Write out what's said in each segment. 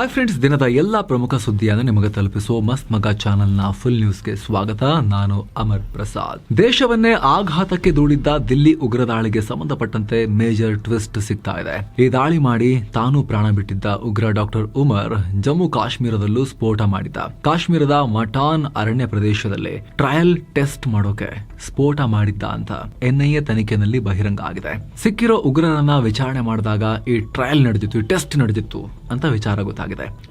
Hi friends, ದಿನದ ಎಲ್ಲ ಪ್ರಮುಖ ಸುದ್ದಿಯನ್ನು ನಿಮಗೆ ತಲುಪಿಸುವ ಮಸ್ತ್ ಮಗ ಚಾನೆಲ್ನ ಫುಲ್ ನ್ಯೂಸ್ಗೆ ಸ್ವಾಗತ. ನಾನು ಅಮರ್ ಪ್ರಸಾದ್. ದೇಶವನ್ನೇ ಆಘಾತಕ್ಕೆ ದೂಡಿದ್ದ ದಿಲ್ಲಿ ಉಗ್ರ ದಾಳಿಗೆ ಸಂಬಂಧಪಟ್ಟಂತೆ ಮೇಜರ್ ಟ್ವಿಸ್ಟ್ ಸಿಗ್ತಾ ಇದೆ. ಈ ದಾಳಿ ಮಾಡಿ ತಾನು ಪ್ರಾಣ ಬಿಟ್ಟಿದ್ದ ಉಗ್ರ ಡಾಕ್ಟರ್ ಉಮರ್ ಜಮ್ಮು ಕಾಶ್ಮೀರದಲ್ಲೂ ಸ್ಫೋಟ ಮಾಡಿದ್ದ. ಕಾಶ್ಮೀರದ ಮಟಾನ್ ಅರಣ್ಯ ಪ್ರದೇಶದಲ್ಲಿ ಟ್ರಯಲ್ ಟೆಸ್ಟ್ ಮಾಡೋಕೆ ಸ್ಫೋಟ ಮಾಡಿದ್ದ ಅಂತ ಎನ್ಐಎ ತನಿಖೆಯಲ್ಲಿ ಬಹಿರಂಗ ಆಗಿದೆ. ಸಿಕ್ಕಿರೋ ಉಗ್ರರನ್ನ ವಿಚಾರಣೆ ಮಾಡಿದಾಗ ಈ ಟ್ರಯಲ್ ನಡೆದಿತ್ತು, ಈ ಟೆಸ್ಟ್ ನಡೆದಿತ್ತು ಅಂತ ವಿಚಾರ ಗೊತ್ತಾಗಿದೆ.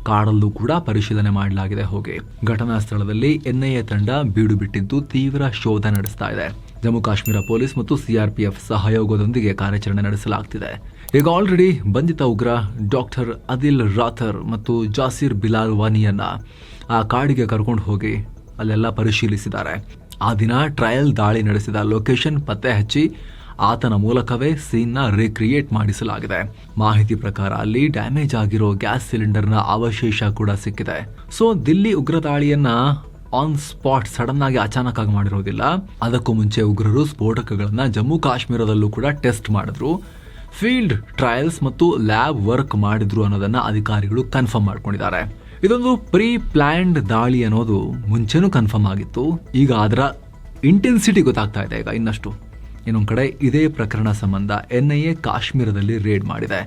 ಕಾಡಲ್ಲೂ ಕೂಡ ಪರಿಶೀಲನೆ ಮಾಡಲಾಗಿದೆ. ಹೋಗಿ ಘಟನಾ ಸ್ಥಳದಲ್ಲಿ ಎನ್ಐಎ ತಂಡ ಬೀಡು ಬಿಟ್ಟಿದ್ದು ತೀವ್ರ ಶೋಧ ನಡೆಸ್ತಾ ಇದೆ. ಜಮ್ಮು ಕಾಶ್ಮೀರ ಪೊಲೀಸ್ ಮತ್ತು ಸಿಆರ್ಪಿಎಫ್ ಸಹಯೋಗದೊಂದಿಗೆ ಕಾರ್ಯಾಚರಣೆ ನಡೆಸಲಾಗುತ್ತಿದೆ. ಈಗ ಆಲ್ರೆಡಿ ಬಂಧಿತ ಉಗ್ರ ಡಾಕ್ಟರ್ ಅದಿಲ್ ರಾಥರ್ ಮತ್ತು ಜಾಸಿರ್ ಬಿಲಾಲ್ ವಾನಿಯನ್ನ ಆ ಕಾಡಿಗೆ ಕರ್ಕೊಂಡು ಹೋಗಿ ಅಲ್ಲೆಲ್ಲ ಪರಿಶೀಲಿಸಿದ್ದಾರೆ. ಆ ದಿನ ಟ್ರಯಲ್ ದಾಳಿ ನಡೆಸಿದ ಲೊಕೇಶನ್ ಪತ್ತೆ ಹಚ್ಚಿ ಆತನ ಮೂಲಕವೇ ಸೀನ್ನ ರೀಕ್ರಿಯೇಟ್ ಮಾಡಿಸಲಾಗಿದೆ. ಮಾಹಿತಿ ಪ್ರಕಾರ ಅಲ್ಲಿ ಡ್ಯಾಮೇಜ್ ಆಗಿರೋ ಗ್ಯಾಸ್ ಸಿಲಿಂಡರ್ನ ಅವಶೇಷ ಕೂಡ ಸಿಕ್ಕಿದೆ. ಸೊ ದಿಲ್ಲಿ ಉಗ್ರ ದಾಳಿಯನ್ನ ಆನ್ ಸ್ಪಾಟ್ ಸಡನ್ ಆಗಿ ಅಚಾನಕ್ ಆಗಿ ಮಾಡಿರೋದಿಲ್ಲ. ಅದಕ್ಕೂ ಮುಂಚೆ ಉಗ್ರರು ಸ್ಫೋಟಕಗಳನ್ನ ಜಮ್ಮು ಕಾಶ್ಮೀರದಲ್ಲೂ ಕೂಡ ಟೆಸ್ಟ್ ಮಾಡಿದ್ರು, ಫೀಲ್ಡ್ ಟ್ರಯಲ್ಸ್ ಮತ್ತು ಲ್ಯಾಬ್ ವರ್ಕ್ ಮಾಡಿದ್ರು ಅನ್ನೋದನ್ನ ಅಧಿಕಾರಿಗಳು ಕನ್ಫರ್ಮ್ ಮಾಡ್ಕೊಂಡಿದ್ದಾರೆ. ಇದೊಂದು ಪ್ರೀ ಪ್ಲಾನ್ಡ್ ದಾಳಿ ಅನ್ನೋದು ಮುಂಚೆನೂ ಕನ್ಫರ್ಮ್ ಆಗಿತ್ತು. ಈಗ ಅದರ ಇಂಟೆನ್ಸಿಟಿ ಗೊತ್ತಾಗ್ತಾ ಇದೆ. ಈಗ ಇನ್ನಷ್ಟು ಇನ್ನೊಂದು ಕಡೆ ಇದೇ ಪ್ರಕರಣ ಸಂಬಂಧ ಎನ್ಐಎ ಕಾಶ್ಮೀರದಲ್ಲಿ ರೇಡ್ ಮಾಡಿದೆ.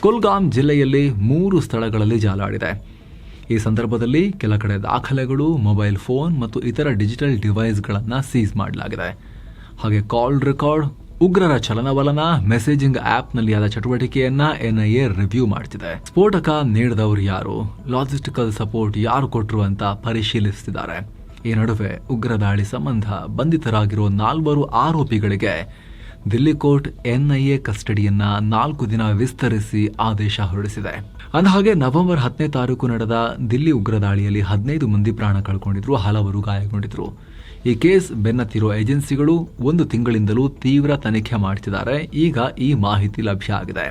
ಕುಲ್ಗಾಮ್ ಜಿಲ್ಲೆಯಲ್ಲಿ 3 ಸ್ಥಳಗಳಲ್ಲಿ ಜಾಲಾಡಿದೆ. ಈ ಸಂದರ್ಭದಲ್ಲಿ ಕೆಲ ಕಡೆ ದಾಖಲೆಗಳು, ಮೊಬೈಲ್ ಫೋನ್ ಮತ್ತು ಇತರ ಡಿಜಿಟಲ್ ಡಿವೈಸ್ಗಳನ್ನು ಸೀಸ್ ಮಾಡಲಾಗಿದೆ. ಹಾಗೆ ಕಾಲ್ ರೆಕಾರ್ಡ್, ಉಗ್ರರ ಚಲನವಲನ, ಮೆಸೇಜಿಂಗ್ ಆಪ್ನಲ್ಲಿ ಆದ ಚಟುವಟಿಕೆಯನ್ನ ಎನ್ಐಎ ರಿವ್ಯೂ ಮಾಡ್ತಿದೆ. ಸ್ಫೋಟಕ ನೀಡಿದವರು ಯಾರು, ಲಾಜಿಸ್ಟಿಕಲ್ ಸಪೋರ್ಟ್ ಯಾರು ಕೊಟ್ಟರು ಅಂತ ಪರಿಶೀಲಿಸುತ್ತಿದ್ದಾರೆ. ಈ ನಡುವೆ ಉಗ್ರ ದಾಳಿ ಸಂಬಂಧ ಬಂಧಿತರಾಗಿರೋ 4 ಆರೋಪಿಗಳಿಗೆ ದಿಲ್ಲಿ ಕೋರ್ಟ್ ಎನ್ಐಎ ಕಸ್ಟಡಿಯನ್ನ 4 ದಿನ ವಿಸ್ತರಿಸಿ ಆದೇಶ ಹೊರಡಿಸಿದೆ. ಅಂದಹಾಗೆ ನವೆಂಬರ್ 10ನೇ ತಾರೀಕು ನಡೆದ ದಿಲ್ಲಿ ಉಗ್ರ ದಾಳಿಯಲ್ಲಿ 15 ಮಂದಿ ಪ್ರಾಣ ಕಳ್ಕೊಂಡಿದ್ರು, ಹಲವರು ಗಾಯಗೊಂಡಿದ್ರು. ಈ ಕೇಸ್ ಬೆನ್ನತ್ತಿರೋ ಏಜೆನ್ಸಿಗಳು 1 ತಿಂಗಳಿಂದಲೂ ತೀವ್ರ ತನಿಖೆ ಮಾಡ್ತಿದ್ದಾರೆ. ಈಗ ಈ ಮಾಹಿತಿ ಲಭ್ಯ ಆಗಿದೆ.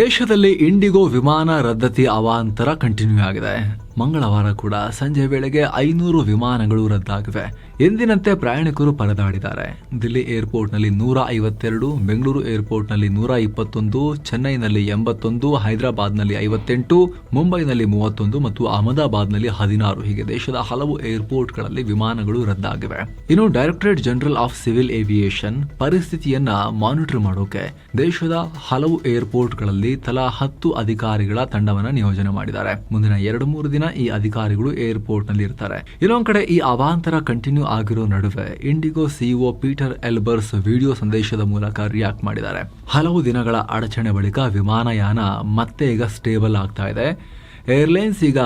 ದೇಶದಲ್ಲಿ ಇಂಡಿಗೋ ವಿಮಾನ ರದ್ದತಿ ಅವಾಂತರ ಕಂಟಿನ್ಯೂ ಆಗಿದೆ. ಮಂಗಳವಾರ ಕೂಡ ಸಂಜೆ ವೇಳೆಗೆ 500 ವಿಮಾನಗಳು ರದ್ದಾಗಿವೆ. ಎಂದಿನಂತೆ ಪ್ರಯಾಣಿಕರು ಪರದಾಡಿದ್ದಾರೆ. ದಿಲ್ಲಿ ಏರ್ಪೋರ್ಟ್ನಲ್ಲಿ 152, ಬೆಂಗಳೂರು ಏರ್ಪೋರ್ಟ್ನಲ್ಲಿ 121, ಚೆನ್ನೈನಲ್ಲಿ 81, ಹೈದರಾಬಾದ್ನಲ್ಲಿ 58, ಮುಂಬೈನಲ್ಲಿ 31 ಮತ್ತು ಅಹಮದಾಬಾದ್ನಲ್ಲಿ 16 ಹೀಗೆ ದೇಶದ ಹಲವು ಏರ್ಪೋರ್ಟ್ಗಳಲ್ಲಿ ವಿಮಾನಗಳು ರದ್ದಾಗಿವೆ. ಇನ್ನು directorate general of civil aviation ಪರಿಸ್ಥಿತಿಯನ್ನ ಮಾನಿಟರ್ ಮಾಡೋಕೆ ದೇಶದ ಹಲವು ಏರ್ಪೋರ್ಟ್ಗಳಲ್ಲಿ ತಲಾ 10 ಅಧಿಕಾರಿಗಳ ತಂಡವನ್ನು ನಿಯೋಜನೆ ಮಾಡಿದ್ದಾರೆ. ಮುಂದಿನ 2-3 ದಿನ ಈ ಅಧಿಕಾರಿಗಳು ಏರ್ಪೋರ್ಟ್ ನಲ್ಲಿ ಇರ್ತಾರೆ. ಇನ್ನೊಂದು ಕಡೆ ಈ ಅವಾಂತರ ಕಂಟಿನ್ಯೂ ಆಗಿರೋ ನಡುವೆ ಇಂಡಿಗೋ ಸಿಇಒ ಪೀಟರ್ ಎಲ್ಬರ್ಸ್ ವಿಡಿಯೋ ಸಂದೇಶದ ಮೂಲಕ ರಿಯಾಕ್ಟ್ ಮಾಡಿದ್ದಾರೆ. ಹಲವು ದಿನಗಳ ಅಡಚಣೆ ಬಳಿಕ ವಿಮಾನಯಾನ ಮತ್ತೆ ಈಗ ಸ್ಟೇಬಲ್ ಆಗ್ತಾ ಇದೆ. ಏರ್ಲೈನ್ಸ್ ಈಗ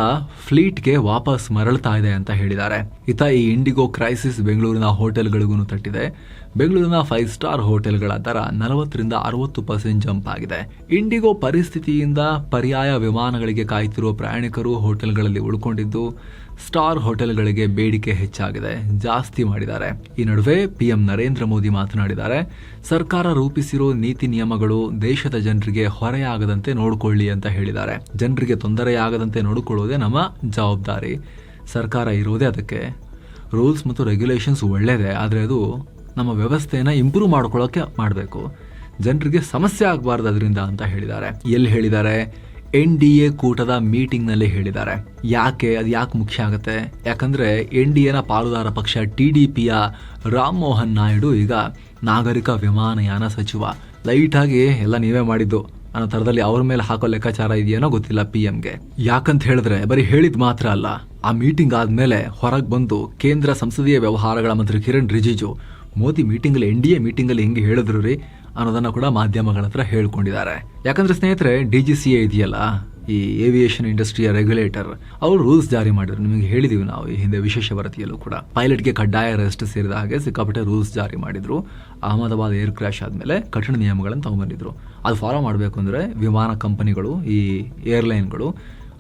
ಫ್ಲೀಟ್ಗೆ ವಾಪಸ್ ಮರಳ್ತಾ ಇದೆ ಅಂತ ಹೇಳಿದ್ದಾರೆ. ಈ ಇಂಡಿಗೋ ಕ್ರೈಸಿಸ್ ಬೆಂಗಳೂರಿನ ಹೋಟೆಲ್ಗಳಿಗೂ ತಟ್ಟಿದೆ. ಬೆಂಗಳೂರಿನ 5 ಸ್ಟಾರ್ ಹೋಟೆಲ್ಗಳ ದರ 40ರಿಂದ 60% ಜಂಪ್ ಆಗಿದೆ. ಇಂಡಿಗೋ ಪರಿಸ್ಥಿತಿಯಿಂದ ಪರ್ಯಾಯ ವಿಮಾನಗಳಿಗೆ ಕಾಯ್ತಿರುವ ಪ್ರಯಾಣಿಕರು ಹೋಟೆಲ್ಗಳಲ್ಲಿ ಉಳ್ಕೊಂಡಿದ್ದು ಸ್ಟಾರ್ ಹೋಟೆಲ್ಗಳಿಗೆ ಬೇಡಿಕೆ ಹೆಚ್ಚಾಗಿದೆ, ಜಾಸ್ತಿ ಮಾಡಿದ್ದಾರೆ. ಈ ನಡುವೆ ಪಿಎಂ ನರೇಂದ್ರ ಮೋದಿ ಮಾತನಾಡಿದ್ದಾರೆ. ಸರ್ಕಾರ ರೂಪಿಸಿರೋ ನೀತಿ ನಿಯಮಗಳು ದೇಶದ ಜನರಿಗೆ ಹೊರೆಯಾಗದಂತೆ ನೋಡಿಕೊಳ್ಳಿ ಅಂತ ಹೇಳಿದ್ದಾರೆ. ಜನರಿಗೆ ತೊಂದರೆಯಾಗದಂತೆ ನೋಡಿಕೊಳ್ಳೋದೇ ನಮ್ಮ ಜವಾಬ್ದಾರಿ. ಸರ್ಕಾರ ಇರೋದೇ ಅದಕ್ಕೆ. ರೂಲ್ಸ್ ಮತ್ತು ರೆಗ್ಯುಲೇಷನ್ಸ್ ಒಳ್ಳೇದೇ, ಆದರೆ ಅದು ನಮ್ಮ ವ್ಯವಸ್ಥೆಯನ್ನು ಇಂಪ್ರೂವ್ ಮಾಡ್ಕೊಳ್ಳೋಕೆ ಮಾಡಬೇಕು. ಜನರಿಗೆ ಸಮಸ್ಯೆ ಆಗಬಾರ್ದು ಅದರಿಂದ ಅಂತ ಹೇಳಿದ್ದಾರೆ. ಎಲ್ಲಿ ಹೇಳಿದ್ದಾರೆ? NDA ಕೂಟದ ಮೀಟಿಂಗ್ ನಲ್ಲಿ ಹೇಳಿದ್ದಾರೆ. ಯಾಕೆ ಮುಖ್ಯ ಆಗುತ್ತೆ? ಯಾಕಂದ್ರೆ NDAನ ಪಾಲುದಾರ ಪಕ್ಷ TDPಯ ರಾಮ್ ಮೋಹನ್ ನಾಯ್ಡು ಈಗ ನಾಗರಿಕ ವಿಮಾನಯಾನ ಸಚಿವ. ಲೈಟ್ ಆಗಿ ಎಲ್ಲ ನೀವೇ ಮಾಡಿದ್ದು ಅನ್ನೋ ತರದಲ್ಲಿ ಅವ್ರ ಮೇಲೆ ಹಾಕೋ ಲೆಕ್ಕಾಚಾರ ಇದೆಯೇನೋ ಗೊತ್ತಿಲ್ಲ PMಗೆ. ಯಾಕಂತ ಹೇಳಿದ್ರೆ ಬರೀ ಹೇಳಿದ್ ಮಾತ್ರ ಅಲ್ಲ, ಆ ಮೀಟಿಂಗ್ ಆದ್ಮೇಲೆ ಹೊರಗೆ ಬಂದು ಕೇಂದ್ರ ಸಂಸದೀಯ ವ್ಯವಹಾರಗಳ ಮಂತ್ರಿ ಕಿರಣ್ ರಿಜಿಜು ಮೋದಿ ಮೀಟಿಂಗ್ ಅಲ್ಲಿ NDA ಮೀಟಿಂಗ್ ಅಲ್ಲಿ ಹೆಂಗೆ ಹೇಳಿದ್ರು ರೀ ಅನ್ನೋದನ್ನ ಕೂಡ ಮಾಧ್ಯಮಗಳ ಹತ್ರ ಹೇಳ್ಕೊಂಡಿದ್ದಾರೆ. ಯಾಕಂದ್ರೆ ಸ್ನೇಹಿತರೆ, DGCA ಇದೆಯಲ್ಲ, ಈ ಏವಿಯೇಷನ್ ಇಂಡಸ್ಟ್ರಿಯ ರೆಗ್ಯುಲೇಟರ್, ಅವರು ರೂಲ್ಸ್ ಜಾರಿ ಮಾಡಿದ್ರು. ನಿಮಗೆ ಹೇಳಿದೀವಿ ನಾವು ಈ ಹಿಂದೆ ವಿಶೇಷ ವರದಿಯಲ್ಲೂ ಕೂಡ. ಪೈಲಟ್ಗೆ ಕಡ್ಡಾಯ ರೆಸ್ಟ್ ಸೇರಿದ ಹಾಗೆ ಸಿಕ್ಕಾಪಟ್ಟೆ ರೂಲ್ಸ್ ಜಾರಿ ಮಾಡಿದ್ರು. ಅಹಮದಾಬಾದ್ ಏರ್ ಕ್ರಾಶ್ ಆದ್ಮೇಲೆ ಕಠಿಣ ನಿಯಮಗಳನ್ನು ತಗೊಂಡ್ಬಂದಿದ್ರು. ಅದು ಫಾಲೋ ಮಾಡಬೇಕು ಅಂದ್ರೆ ವಿಮಾನ ಕಂಪನಿಗಳು, ಈ ಏರ್ಲೈನ್ಗಳು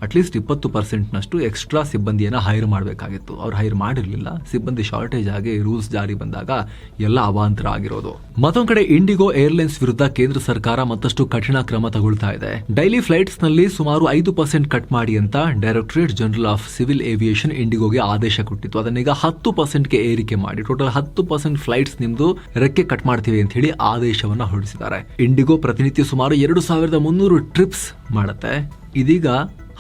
ಅಟ್ಲೀಸ್ಟ್ 20% ಎಕ್ಸ್ಟ್ರಾ ಸಿಬ್ಬಂದಿಯನ್ನು ಹೈರ್ ಮಾಡಬೇಕಾಗಿತ್ತು. ಅವ್ರು ಹೈರ್ ಮಾಡಿರಲಿಲ್ಲ. ಸಿಬ್ಬಂದಿ ಶಾರ್ಟೇಜ್ ಆಗಿ ರೂಲ್ಸ್ ಜಾರಿ ಬಂದಾಗ ಎಲ್ಲ ಅವಾಂತರ ಆಗಿರೋದು. ಮತ್ತೊಂದು ಕಡೆ ಇಂಡಿಗೋ ಏರ್ಲೈನ್ಸ್ ವಿರುದ್ಧ ಕೇಂದ್ರ ಸರ್ಕಾರ ಮತ್ತಷ್ಟು ಕಠಿಣ ಕ್ರಮ ತಗೊಳ್ತಾ ಇದೆ. ಡೈಲಿ ಫ್ಲೈಟ್ಸ್ ನಲ್ಲಿ ಸುಮಾರು 5% ಕಟ್ ಮಾಡಿ ಅಂತ directorate general of civil aviation ಇಂಡಿಗೋಗೆ ಆದೇಶ ಕೊಟ್ಟಿತ್ತು. ಅದನ್ನೀಗ 10%ಗೆ ಏರಿಕೆ ಮಾಡಿ ಟೋಟಲ್ 10% ಫ್ಲೈಟ್ಸ್ ನಿಮ್ದು ರೆಕ್ಕೆ ಕಟ್ ಮಾಡ್ತೀವಿ ಅಂತ ಹೇಳಿ ಆದೇಶವನ್ನ ಹೊರಡಿಸಿದ್ದಾರೆ. ಇಂಡಿಗೋ ಪ್ರತಿನಿತ್ಯ ಸುಮಾರು 2300 ಟ್ರಿಪ್ಸ್ ಮಾಡುತ್ತೆ. ಇದೀಗ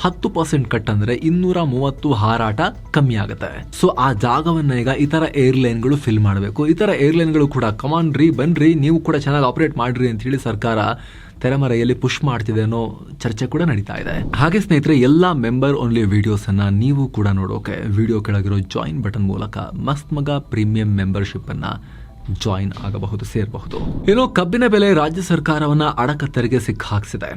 10% ಕಟ್ ಅಂದ್ರೆ 230 ಹಾರಾಟ ಕಮ್ಮಿ ಆಗುತ್ತೆ. ಸೊ ಆ ಜಾಗವನ್ನ ಈಗ ಇತರ ಏರ್ಲೈನ್ಗಳು ಫಿಲ್ ಮಾಡಬೇಕು. ಇತರ ಏರ್ಲೈನ್ಗಳು ಕೂಡ ಕಮಾನ್ ರೀ ಬನ್ರಿ, ನೀವು ಕೂಡ ಚೆನ್ನಾಗಿ ಆಪರೇಟ್ ಮಾಡ್ರಿ ಅಂತ ಹೇಳಿ ಸರ್ಕಾರ ತೆರೆಮರೆಯಲ್ಲಿ ಪುಷ್ ಮಾಡ್ತಿದೆ ಅನ್ನೋ ಚರ್ಚೆ ಕೂಡ ನಡೀತಾ ಇದೆ. ಹಾಗೆ ಸ್ನೇಹಿತರೆ, ಎಲ್ಲಾ ಮೆಂಬರ್ ಓನ್ಲಿ ವಿಡಿಯೋಸ್ ಅನ್ನ ನೀವು ಕೂಡ ನೋಡೋಕೆ ವಿಡಿಯೋ ಕೆಳಗಿರೋ ಜಾಯಿನ್ ಬಟನ್ ಮೂಲಕ ಮಸ್ತ್ ಮಗ ಪ್ರೀಮಿಯಂ ಮೆಂಬರ್ಶಿಪ್ ಅನ್ನ ಜಾಯಿನ್ ಆಗಬಹುದು, ಸೇರಬಹುದು. ಏನೋ ಕಬ್ಬಿನ ಬೆಲೆ ರಾಜ್ಯ ಸರ್ಕಾರವನ್ನ ಅಡಕತ್ತರಿಗೆ ಸಿಕ್ಕಾಕ್ಸಿದೆ.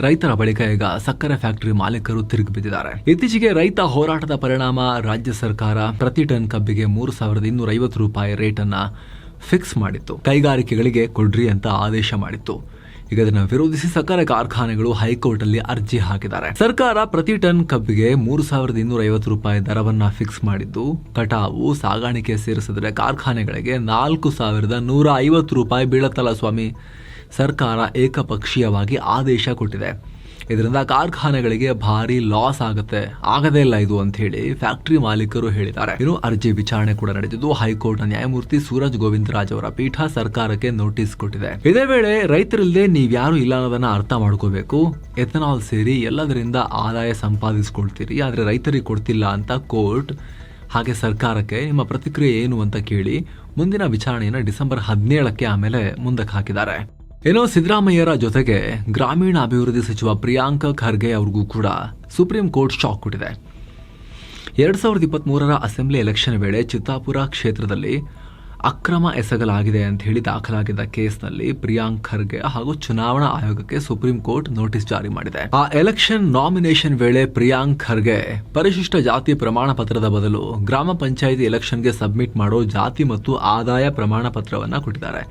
ರೈತರ ಬಳಿಕ ಈಗ ಸಕ್ಕರೆ ಫ್ಯಾಕ್ಟರಿ ಮಾಲೀಕರು ತಿರುಗಿ ಬಿದ್ದಿದ್ದಾರೆ. ಇತ್ತೀಚೆಗೆ ರೈತ ಹೋರಾಟದ ಪರಿಣಾಮ ರಾಜ್ಯ ಸರ್ಕಾರ ಪ್ರತಿ ಟನ್ ಕಬ್ಬಿಗೆ 3,250 ರೂಪಾಯಿ ರೇಟ್ ಅನ್ನ ಫಿಕ್ಸ್ ಮಾಡಿತ್ತು. ಕೈಗಾರಿಕೆಗಳಿಗೆ ಕೊಡ್ರಿ ಅಂತ ಆದೇಶ ಮಾಡಿತ್ತು. ಈಗ ಅದನ್ನು ವಿರೋಧಿಸಿ ಸಕ್ಕರೆ ಕಾರ್ಖಾನೆಗಳು ಹೈಕೋರ್ಟ್ ಅಲ್ಲಿ ಅರ್ಜಿ ಹಾಕಿದ್ದಾರೆ. ಸರ್ಕಾರ ಪ್ರತಿ ಟನ್ ಕಬ್ಬಿಗೆ 3,250 ರೂಪಾಯಿ ದರವನ್ನ ಫಿಕ್ಸ್ ಮಾಡಿದ್ದು, ಕಟಾವು ಸಾಗಾಣಿಕೆ ಸೇರಿಸಿದ್ರೆ ಕಾರ್ಖಾನೆಗಳಿಗೆ 4,150 ರೂಪಾಯಿ ಬೀಳತ್ತಲ್ಲ ಸ್ವಾಮಿ. ಸರ್ಕಾರ ಏಕಪಕ್ಷೀಯವಾಗಿ ಆದೇಶ ಕೊಟ್ಟಿದೆ. ಇದರಿಂದ ಕಾರ್ಖಾನೆಗಳಿಗೆ ಭಾರಿ ಲಾಸ್ ಆಗದೇ ಇಲ್ಲ ಇದು ಅಂತ ಹೇಳಿ ಫ್ಯಾಕ್ಟರಿ ಮಾಲೀಕರು ಹೇಳಿದ್ದಾರೆ. ಇನ್ನು ಅರ್ಜಿ ವಿಚಾರಣೆ ಕೂಡ ನಡೆದಿದ್ದು ಹೈಕೋರ್ಟ್ ನ್ಯಾಯಮೂರ್ತಿ ಸೂರಜ್ ಗೋವಿಂದರಾಜ್ ಅವರ ಪೀಠ ಸರ್ಕಾರಕ್ಕೆ ನೋಟಿಸ್ ಕೊಟ್ಟಿದೆ. ಇದೇ ವೇಳೆ ರೈತರಿಲ್ಲದೆ ನೀವ್ಯಾರು ಇಲ್ಲ ಅನ್ನೋದನ್ನ ಅರ್ಥ ಮಾಡ್ಕೋಬೇಕು. ಎಥನಾಲ್ ಸೇರಿ ಎಲ್ಲದರಿಂದ ಆದಾಯ ಸಂಪಾದಿಸ್ಕೊಳ್ತೀರಿ, ಆದ್ರೆ ರೈತರಿಗೆ ಕೊಡ್ತಿಲ್ಲ ಅಂತ ಕೋರ್ಟ್ ಹಾಗೆ ಸರ್ಕಾರಕ್ಕೆ ನಿಮ್ಮ ಪ್ರತಿಕ್ರಿಯೆ ಏನು ಅಂತ ಕೇಳಿ ಮುಂದಿನ ವಿಚಾರಣೆಯನ್ನು ಡಿಸೆಂಬರ್ 17ಕ್ಕೆ ಆಮೇಲೆ ಮುಂದಕ್ಕೆ ಹಾಕಿದ್ದಾರೆ. ಏನೋ ಸಿದ್ದರಾಮಯ್ಯರ ಜೊತೆಗೆ ಗ್ರಾಮೀಣ ಅಭಿವೃದ್ಧಿ ಸಚಿವ ಪ್ರಿಯಾಂಕ್ ಖರ್ಗೆ ಅವ್ರಿಗೂ ಕೂಡ ಸುಪ್ರೀಂ ಕೋರ್ಟ್ ಶಾಕ್ ಕೊಟ್ಟಿದೆ. 2023ರ ಅಸೆಂಬ್ಲಿ ಎಲೆಕ್ಷನ್ ವೇಳೆ ಚಿತ್ತಾಪುರ ಕ್ಷೇತ್ರದಲ್ಲಿ ಅಕ್ರಮ ಎಸಗಲಾಗಿದೆ ಅಂತ ಹೇಳಿ ದಾಖಲಾಗಿದ್ದ ಕೇಸ್ನಲ್ಲಿ ಪ್ರಿಯಾಂಕ್ ಖರ್ಗೆ ಹಾಗೂ ಚುನಾವಣಾ ಆಯೋಗಕ್ಕೆ ಸುಪ್ರೀಂ ಕೋರ್ಟ್ ನೋಟಿಸ್ ಜಾರಿ ಮಾಡಿದೆ. ಆ ಎಲೆಕ್ಷನ್ ನಾಮಿನೇಷನ್ ವೇಳೆ ಪ್ರಿಯಾಂಕ್ ಖರ್ಗೆ ಪರಿಶಿಷ್ಟ ಜಾತಿ ಪ್ರಮಾಣ ಪತ್ರದ ಬದಲು ಗ್ರಾಮ ಪಂಚಾಯಿತಿ ಎಲೆಕ್ಷನ್ಗೆ ಸಬ್ಮಿಟ್ ಮಾಡೋ ಜಾತಿ ಮತ್ತು ಆದಾಯ ಪ್ರಮಾಣ ಪತ್ರವನ್ನ ಕೊಟ್ಟಿದ್ದಾರೆ.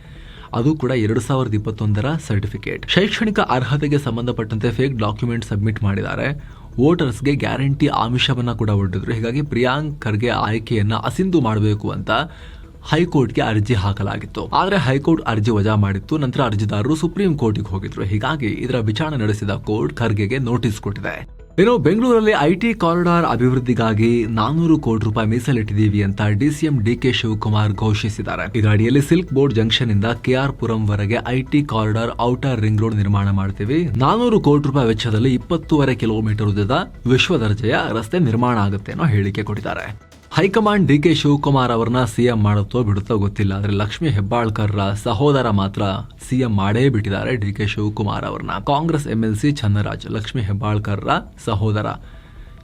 ಅದು ಕೂಡ 2021ರ ಸರ್ಟಿಫಿಕೇಟ್. ಶೈಕ್ಷಣಿಕ ಅರ್ಹತೆಗೆ ಸಂಬಂಧಪಟ್ಟಂತೆ ಫೇಕ್ ಡಾಕ್ಯುಮೆಂಟ್ ಸಬ್ಮಿಟ್ ಮಾಡಿದ್ದಾರೆ. ವೋಟರ್ಸ್ಗೆ ಗ್ಯಾರಂಟಿ ಆಮಿಷವನ್ನ ಕೂಡ ಒಡ್ಡಿದ್ರು. ಹೀಗಾಗಿ ಪ್ರಿಯಾಂಕ್ ಖರ್ಗೆ ಆಯ್ಕೆಯನ್ನ ಅಸಿಂಧು ಮಾಡಬೇಕು ಅಂತ ಹೈಕೋರ್ಟ್ಗೆ ಅರ್ಜಿ ಹಾಕಲಾಗಿತ್ತು. ಆದ್ರೆ ಹೈಕೋರ್ಟ್ ಅರ್ಜಿ ವಜಾ ಮಾಡಿತ್ತು. ನಂತರ ಅರ್ಜಿದಾರರು ಸುಪ್ರೀಂ ಕೋರ್ಟ್ಗೆ ಹೋಗಿದ್ರು. ಹೀಗಾಗಿ ಇದರ ವಿಚಾರಣೆ ನಡೆಸಿದ ಕೋರ್ಟ್ ಖರ್ಗೆಗೆ ನೋಟಿಸ್ ಕೊಟ್ಟಿದೆ. ಇನ್ನು ಬೆಂಗಳೂರಲ್ಲಿ ಐಟಿ ಕಾರಿಡಾರ್ ಅಭಿವೃದ್ಧಿಗಾಗಿ 400 ಕೋಟಿ ರೂಪಾಯಿ ಮೀಸಲಿಟ್ಟಿದ್ದೀವಿ ಅಂತ ಡಿಸಿಎಂ ಡಿಕೆ ಶಿವಕುಮಾರ್ ಘೋಷಿಸಿದ್ದಾರೆ. ಇದರ ಅಡಿಯಲ್ಲಿ ಸಿಲ್ಕ್ ಬೋರ್ಡ್ ಜಂಕ್ಷನ್ ಇಂದ ಕೆಆರ್ ಪುರಂ ವರೆಗೆ IT corridor outer ring road ನಿರ್ಮಾಣ ಮಾಡ್ತೀವಿ. 400 ಕೋಟಿ ರೂಪಾಯಿ ವೆಚ್ಚದಲ್ಲಿ 20.5 ಕಿಲೋಮೀಟರ್ ಉದ್ದದ ವಿಶ್ವ ದರ್ಜೆಯ ರಸ್ತೆ ನಿರ್ಮಾಣ ಆಗುತ್ತೆ ಅನ್ನೋ ಹೇಳಿಕೆ ಕೊಟ್ಟಿದ್ದಾರೆ. ಹೈಕಮಾಂಡ್ ಡಿಕೆ ಶಿವಕುಮಾರ್ ಅವರನ್ನ ಸಿಎಂ ಮಾಡುತ್ತೋ ಬಿಡುತ್ತೋ ಗೊತ್ತಿಲ್ಲ, ಆದ್ರೆ ಲಕ್ಷ್ಮೀ ಹೆಬ್ಬಾಳ್ಕರ್ರ ಸಹೋದರ ಮಾತ್ರ ಸಿಎಂ ಮಾಡೇ ಬಿಟ್ಟಿದ್ದಾರೆ ಡಿಕೆ ಶಿವಕುಮಾರ್ ಅವರನ್ನ. ಕಾಂಗ್ರೆಸ್ ಎಂಎಲ್ಸಿ ಚನ್ನರಾಜ್ ಲಕ್ಷ್ಮೀ ಹೆಬ್ಬಾಳ್ಕರ್ರ ಸಹೋದರ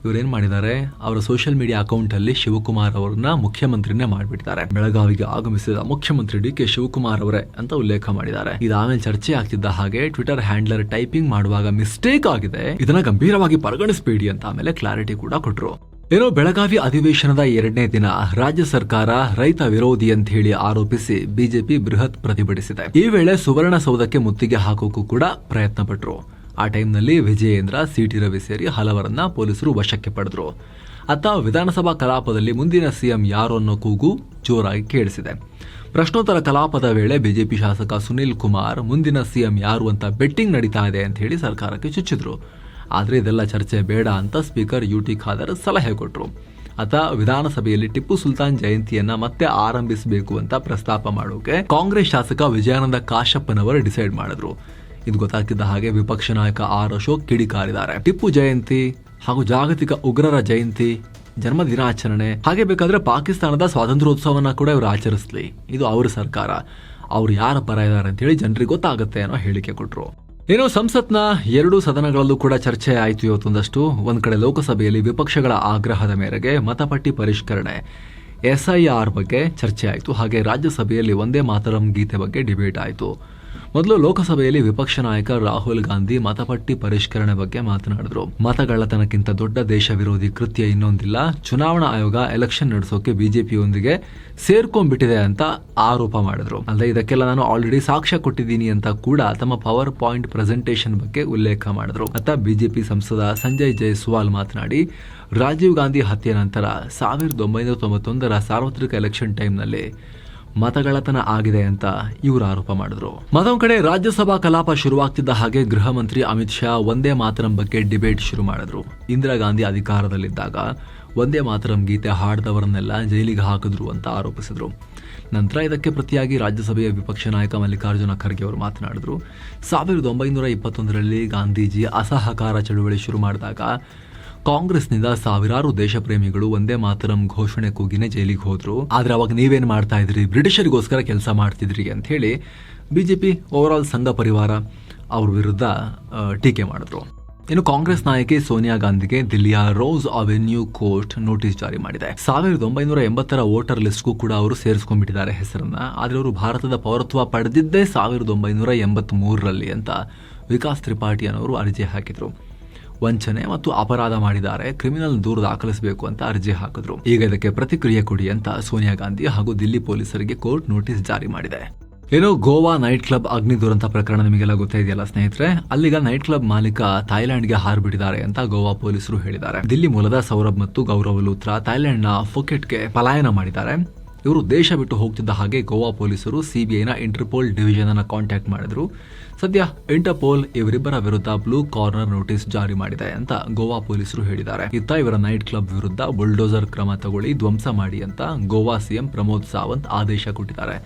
ಇವರೇನ್ ಮಾಡಿದ್ದಾರೆ, ಅವರ ಸೋಷಿಯಲ್ ಮೀಡಿಯಾ ಅಕೌಂಟ್ ಅಲ್ಲಿ ಶಿವಕುಮಾರ್ ಅವರನ್ನ ಮುಖ್ಯಮಂತ್ರಿನೇ ಮಾಡಿಬಿಟ್ಟಿದ್ದಾರೆ. ಬೆಳಗಾವಿಗೆ ಆಗಮಿಸಿದ ಮುಖ್ಯಮಂತ್ರಿ ಡಿಕೆ ಶಿವಕುಮಾರ್ ಅವರೇ ಅಂತ ಉಲ್ಲೇಖ ಮಾಡಿದ್ದಾರೆ. ಇದಾದ್ಮೇಲೆ ಚರ್ಚೆ ಆಗ್ತಿದ್ದ ಹಾಗೆ ಟ್ವಿಟರ್ ಹ್ಯಾಂಡ್ಲರ್ ಟೈಪಿಂಗ್ ಮಾಡುವಾಗ ಮಿಸ್ಟೇಕ್ ಆಗಿದೆ, ಇದನ್ನ ಗಂಭೀರವಾಗಿ ಪರಿಗಣಿಸಬೇಡಿ ಅಂತ ಆಮೇಲೆ ಕ್ಲಾರಿಟಿ ಕೂಡ ಕೊಟ್ರು. ಏನೋ ಬೆಳಗಾವಿ ಅಧಿವೇಶನದ 2ನೇ ದಿನ ರಾಜ್ಯ ಸರ್ಕಾರ ರೈತ ವಿರೋಧಿ ಅಂತ ಹೇಳಿ ಆರೋಪಿಸಿ ಬಿಜೆಪಿ ಬೃಹತ್ ಪ್ರತಿಭಟಿಸಿದೆ. ಈ ವೇಳೆ ಸುವರ್ಣಸೌಧಕ್ಕೆ ಮುತ್ತಿಗೆ ಹಾಕೋಕು ಕೂಡ ಪ್ರಯತ್ನ ಪಟ್ರು. ಆ ಟೈಮ್ನಲ್ಲಿ ವಿಜಯೇಂದ್ರ, ಸಿಟಿ ರವಿ ಸೇರಿ ಹಲವರನ್ನ ಪೊಲೀಸರು ವಶಕ್ಕೆ ಪಡೆದ್ರು. ಅತ್ತ ವಿಧಾನಸಭಾ ಕಲಾಪದಲ್ಲಿ ಮುಂದಿನ ಸಿಎಂ ಯಾರು ಅನ್ನೋ ಕೂಗು ಜೋರಾಗಿ ಕೇಳಿಸಿದೆ. ಪ್ರಶ್ನೋತ್ತರ ಕಲಾಪದ ವೇಳೆ ಬಿಜೆಪಿ ಶಾಸಕ ಸುನಿಲ್ ಕುಮಾರ್ ಮುಂದಿನ ಸಿಎಂ ಯಾರು ಅಂತ ಬೆಟ್ಟಿಂಗ್ ನಡೀತಾ ಇದೆ ಅಂತ ಹೇಳಿ ಸರ್ಕಾರಕ್ಕೆ ಚುಚ್ಚಿದ್ರು. ಆದ್ರೆ ಇದೆಲ್ಲ ಚರ್ಚೆ ಬೇಡ ಅಂತ ಸ್ಪೀಕರ್ ಯುಟಿ ಖಾದರ್ ಸಲಹೆ ಕೊಟ್ರು. ಅತ ವಿಧಾನಸಭೆಯಲ್ಲಿ ಟಿಪ್ಪು ಸುಲ್ತಾನ್ ಜಯಂತಿಯನ್ನ ಮತ್ತೆ ಆರಂಭಿಸಬೇಕು ಅಂತ ಪ್ರಸ್ತಾಪ ಮಾಡೋಕೆ ಕಾಂಗ್ರೆಸ್ ಶಾಸಕ ವಿಜಯಾನಂದ ಕಾಶಪ್ಪನವರು ಡಿಸೈಡ್ ಮಾಡಿದ್ರು. ಇದು ಗೊತ್ತಾಗ್ತಿದ್ದ ಹಾಗೆ ವಿಪಕ್ಷ ನಾಯಕ ಆರ್ ಅಶೋಕ್ ಕಿಡಿಕಾರಿದ್ದಾರೆ. ಟಿಪ್ಪು ಜಯಂತಿ ಹಾಗೂ ಜಾಗತಿಕ ಉಗ್ರರ ಜಯಂತಿ, ಜನ್ಮ ದಿನಾಚರಣೆ, ಹಾಗೆ ಬೇಕಾದ್ರೆ ಪಾಕಿಸ್ತಾನದ ಸ್ವಾತಂತ್ರ್ಯೋತ್ಸವನ ಕೂಡ ಇವರು ಆಚರಿಸ್ಲಿ, ಇದು ಅವ್ರ ಸರ್ಕಾರ, ಅವ್ರು ಯಾರ ಪರ ಇದ್ದಾರೆ ಅಂತ ಹೇಳಿ ಜನರಿಗೆ ಗೊತ್ತಾಗುತ್ತೆ ಅನ್ನೋ ಹೇಳಿಕೆ ಕೊಟ್ರು. ಏನೋ ಸಂಸತ್ನ 2 ಸದನಗಳಲ್ಲೂ ಕೂಡ ಚರ್ಚೆ ಆಯಿತು ಇವತ್ತೊಂದಷ್ಟು. ಒಂದ್ ಕಡೆ ಲೋಕಸಭೆಯಲ್ಲಿ ವಿಪಕ್ಷಗಳ ಆಗ್ರಹದ ಮೇರೆಗೆ ಮತಪಟ್ಟಿ ಪರಿಷ್ಕರಣೆ SIR ಬಗ್ಗೆ ಚರ್ಚೆ ಆಯಿತು. ಹಾಗೆ ರಾಜ್ಯಸಭೆಯಲ್ಲಿ ಒಂದೇ ಮಾತರಂ ಗೀತೆ ಬಗ್ಗೆ ಡಿಬೇಟ್ ಆಯಿತು. ಮೊದಲು ಲೋಕಸಭೆಯಲ್ಲಿ ವಿಪಕ್ಷ ನಾಯಕ ರಾಹುಲ್ ಗಾಂಧಿ ಮತಪಟ್ಟಿ ಪರಿಷ್ಕರಣೆ ಬಗ್ಗೆ ಮಾತನಾಡಿದ್ರು. ಮತಗಳ್ಳತನಕ್ಕಿಂತ ದೊಡ್ಡ ದೇಶ ವಿರೋಧಿ ಕೃತ್ಯ ಇನ್ನೊಂದಿಲ್ಲ, ಚುನಾವಣಾ ಆಯೋಗ ಎಲೆಕ್ಷನ್ ನಡೆಸೋಕೆ ಬಿಜೆಪಿಯೊಂದಿಗೆ ಸೇರ್ಕೊಂಡ್ಬಿಟ್ಟಿದೆ ಅಂತ ಆರೋಪ ಮಾಡಿದ್ರು. ಅಲ್ಲದೆ ಇದಕ್ಕೆಲ್ಲ ನಾನು ಆಲ್ರೆಡಿ ಸಾಕ್ಷ್ಯ ಕೊಟ್ಟಿದ್ದೀನಿ ಅಂತ ಕೂಡ ತಮ್ಮ ಪವರ್ ಪಾಯಿಂಟ್ ಪ್ರೆಸೆಂಟೇಷನ್ ಬಗ್ಗೆ ಉಲ್ಲೇಖ ಮಾಡಿದ್ರು. ಅತ್ತ ಬಿಜೆಪಿ ಸಂಸದ ಸಂಜಯ್ ಜೈಸ್ವಾಲ್ ಮಾತನಾಡಿ, ರಾಜೀವ್ ಗಾಂಧಿ ಹತ್ಯೆ ನಂತರ 1991ರ ಸಾರ್ವತ್ರಿಕ ಎಲೆಕ್ಷನ್ ಟೈಮ್ನಲ್ಲಿ ಮತಗಳ್ಳತನ ಆಗಿದೆ ಅಂತ ಇವರು ಆರೋಪ ಮಾಡಿದ್ರು. ಮತ್ತೊಂದು ಕಡೆ ರಾಜ್ಯಸಭಾ ಕಲಾಪ ಶುರುವಾಗ್ತಿದ್ದ ಹಾಗೆ ಗೃಹ ಮಂತ್ರಿ ಅಮಿತ್ ಶಾ ಒಂದೇ ಮಾತರಂ ಬಗ್ಗೆ ಡಿಬೇಟ್ ಶುರು ಮಾಡಿದ್ರು. ಇಂದಿರಾ ಗಾಂಧಿ ಅಧಿಕಾರದಲ್ಲಿದ್ದಾಗ ಒಂದೇ ಮಾತರಂ ಗೀತೆ ಹಾಡಿದವರನ್ನೆಲ್ಲ ಜೈಲಿಗೆ ಹಾಕಿದ್ರು ಅಂತ ಆರೋಪಿಸಿದ್ರು. ನಂತರ ಇದಕ್ಕೆ ಪ್ರತಿಯಾಗಿ ರಾಜ್ಯಸಭೆಯ ವಿಪಕ್ಷ ನಾಯಕ ಮಲ್ಲಿಕಾರ್ಜುನ ಖರ್ಗೆ ಅವರು ಮಾತನಾಡಿದ್ರು. 1921ರಲ್ಲಿ ಗಾಂಧೀಜಿ ಅಸಹಕಾರ ಚಳುವಳಿ ಶುರು ಮಾಡಿದಾಗ ಕಾಂಗ್ರೆಸ್ನಿಂದ ಸಾವಿರಾರು ದೇಶಪ್ರೇಮಿಗಳು ಒಂದೇ ಮಾತರಂ ಘೋಷಣೆ ಕೂಗಿನೇ ಜೈಲಿಗೆ ಹೋದ್ರು. ಆದ್ರೆ ಅವಾಗ ನೀವೇನ್ ಮಾಡ್ತಾ ಇದ್ರಿ, ಬ್ರಿಟಿಷರಿಗೋಸ್ಕರ ಕೆಲಸ ಮಾಡ್ತಿದ್ರಿ ಅಂತ ಹೇಳಿ ಬಿಜೆಪಿ ಓವರ್ ಆಲ್ ಸಂಘ ಪರಿವಾರ ಅವ್ರ ವಿರುದ್ಧ ಟೀಕೆ ಮಾಡಿದ್ರು. ಇನ್ನು ಕಾಂಗ್ರೆಸ್ ನಾಯಕಿ ಸೋನಿಯಾ ಗಾಂಧಿಗೆ ದಿಲ್ಲಿಯ ರೋಸ್ ಅವೆನ್ಯೂ ಕೋರ್ಟ್ ನೋಟಿಸ್ ಜಾರಿ ಮಾಡಿದೆ. 1980 ವೋಟರ್ ಲಿಸ್ಟ್ಗೂ ಕೂಡ ಅವರು ಸೇರಿಸ್ಕೊಂಡ್ಬಿಟ್ಟಿದ್ದಾರೆ ಹೆಸರನ್ನ. ಆದ್ರೆ ಅವರು ಭಾರತದ ಪೌರತ್ವ ಪಡೆದಿದ್ದೇ 1983ರಲ್ಲಿ ಅಂತ ವಿಕಾಸ್ ತ್ರಿಪಾಠಿ ಅನ್ನೋರು ಅರ್ಜಿ ಹಾಕಿದ್ರು. ವಂಚನೆ ಮತ್ತು ಅಪರಾಧ ಮಾಡಿದ್ದಾರೆ, ಕ್ರಿಮಿನಲ್ ದೂರು ದಾಖಲಿಸಬೇಕು ಅಂತ ಅರ್ಜಿ ಹಾಕಿದ್ರು. ಈಗ ಇದಕ್ಕೆ ಪ್ರತಿಕ್ರಿಯೆ ಕೊಡಿ ಅಂತ ಸೋನಿಯಾ ಗಾಂಧಿ ಹಾಗೂ ದಿಲ್ಲಿ ಪೊಲೀಸರಿಗೆ ಕೋರ್ಟ್ ನೋಟಿಸ್ ಜಾರಿ ಮಾಡಿದೆ. ಏನೋ ಗೋವಾ ನೈಟ್ ಕ್ಲಬ್ ಅಗ್ನಿ ದುರಂತ ಪ್ರಕರಣ ನಿಮಗೆಲ್ಲ ಗೊತ್ತೇ ಇದೆಯಲ್ಲ ಸ್ನೇಹಿತರೆ. ಅಲ್ಲಿಗ ನೈಟ್ ಕ್ಲಬ್ ಮಾಲೀಕ ಥೈಲ್ಯಾಂಡ್ಗೆ ಹಾರ್ಬಿಟ್ಟಿದ್ದಾರೆ ಅಂತ ಗೋವಾ ಪೊಲೀಸರು ಹೇಳಿದ್ದಾರೆ. ದಿಲ್ಲಿ ಮೂಲದ ಸೌರಭ್ ಮತ್ತು ಗೌರವ್ ಲೂಥ್ರಾ ಥೈಲ್ಯಾಂಡ್ನ ಫುಕೆಟ್ಗೆ ಪಲಾಯನ ಮಾಡಿದ್ದಾರೆ. ಇವರು ದೇಶ ಬಿಟ್ಟು ಹೋಗ್ತಿದ್ದ ಹಾಗೆ ಗೋವಾ ಪೊಲೀಸರು ಸಿಬಿಐನ ಇಂಟರ್ಪೋಲ್ ಡಿವಿಷನ್ ಅನ್ನ ಕಾಂಟ್ಯಾಕ್ಟ್ ಮಾಡಿದ್ರು. ಸದ್ಯ ಇಂಟರ್ಪೋಲ್ ಇವರಿಬ್ಬರ ವಿರುದ್ಧ ಬ್ಲೂ ಕಾರ್ನರ್ ನೋಟಿಸ್ ಜಾರಿ ಮಾಡಿದೆ ಅಂತ ಗೋವಾ ಪೊಲೀಸರು ಹೇಳಿದ್ದಾರೆ. ಇತ್ತ ಇವರ ನೈಟ್ ಕ್ಲಬ್ ವಿರುದ್ಧ ಬುಲ್ಡೋಸರ್ ಕ್ರಮ ತಗೊಳ್ಳಿ, ಧ್ವಂಸ ಮಾಡಿ ಅಂತ ಗೋವಾ ಸಿಎಂ ಪ್ರಮೋದ್ ಸಾವಂತ್ ಆದೇಶ ಕೊಟ್ಟಿದ್ದಾರೆ.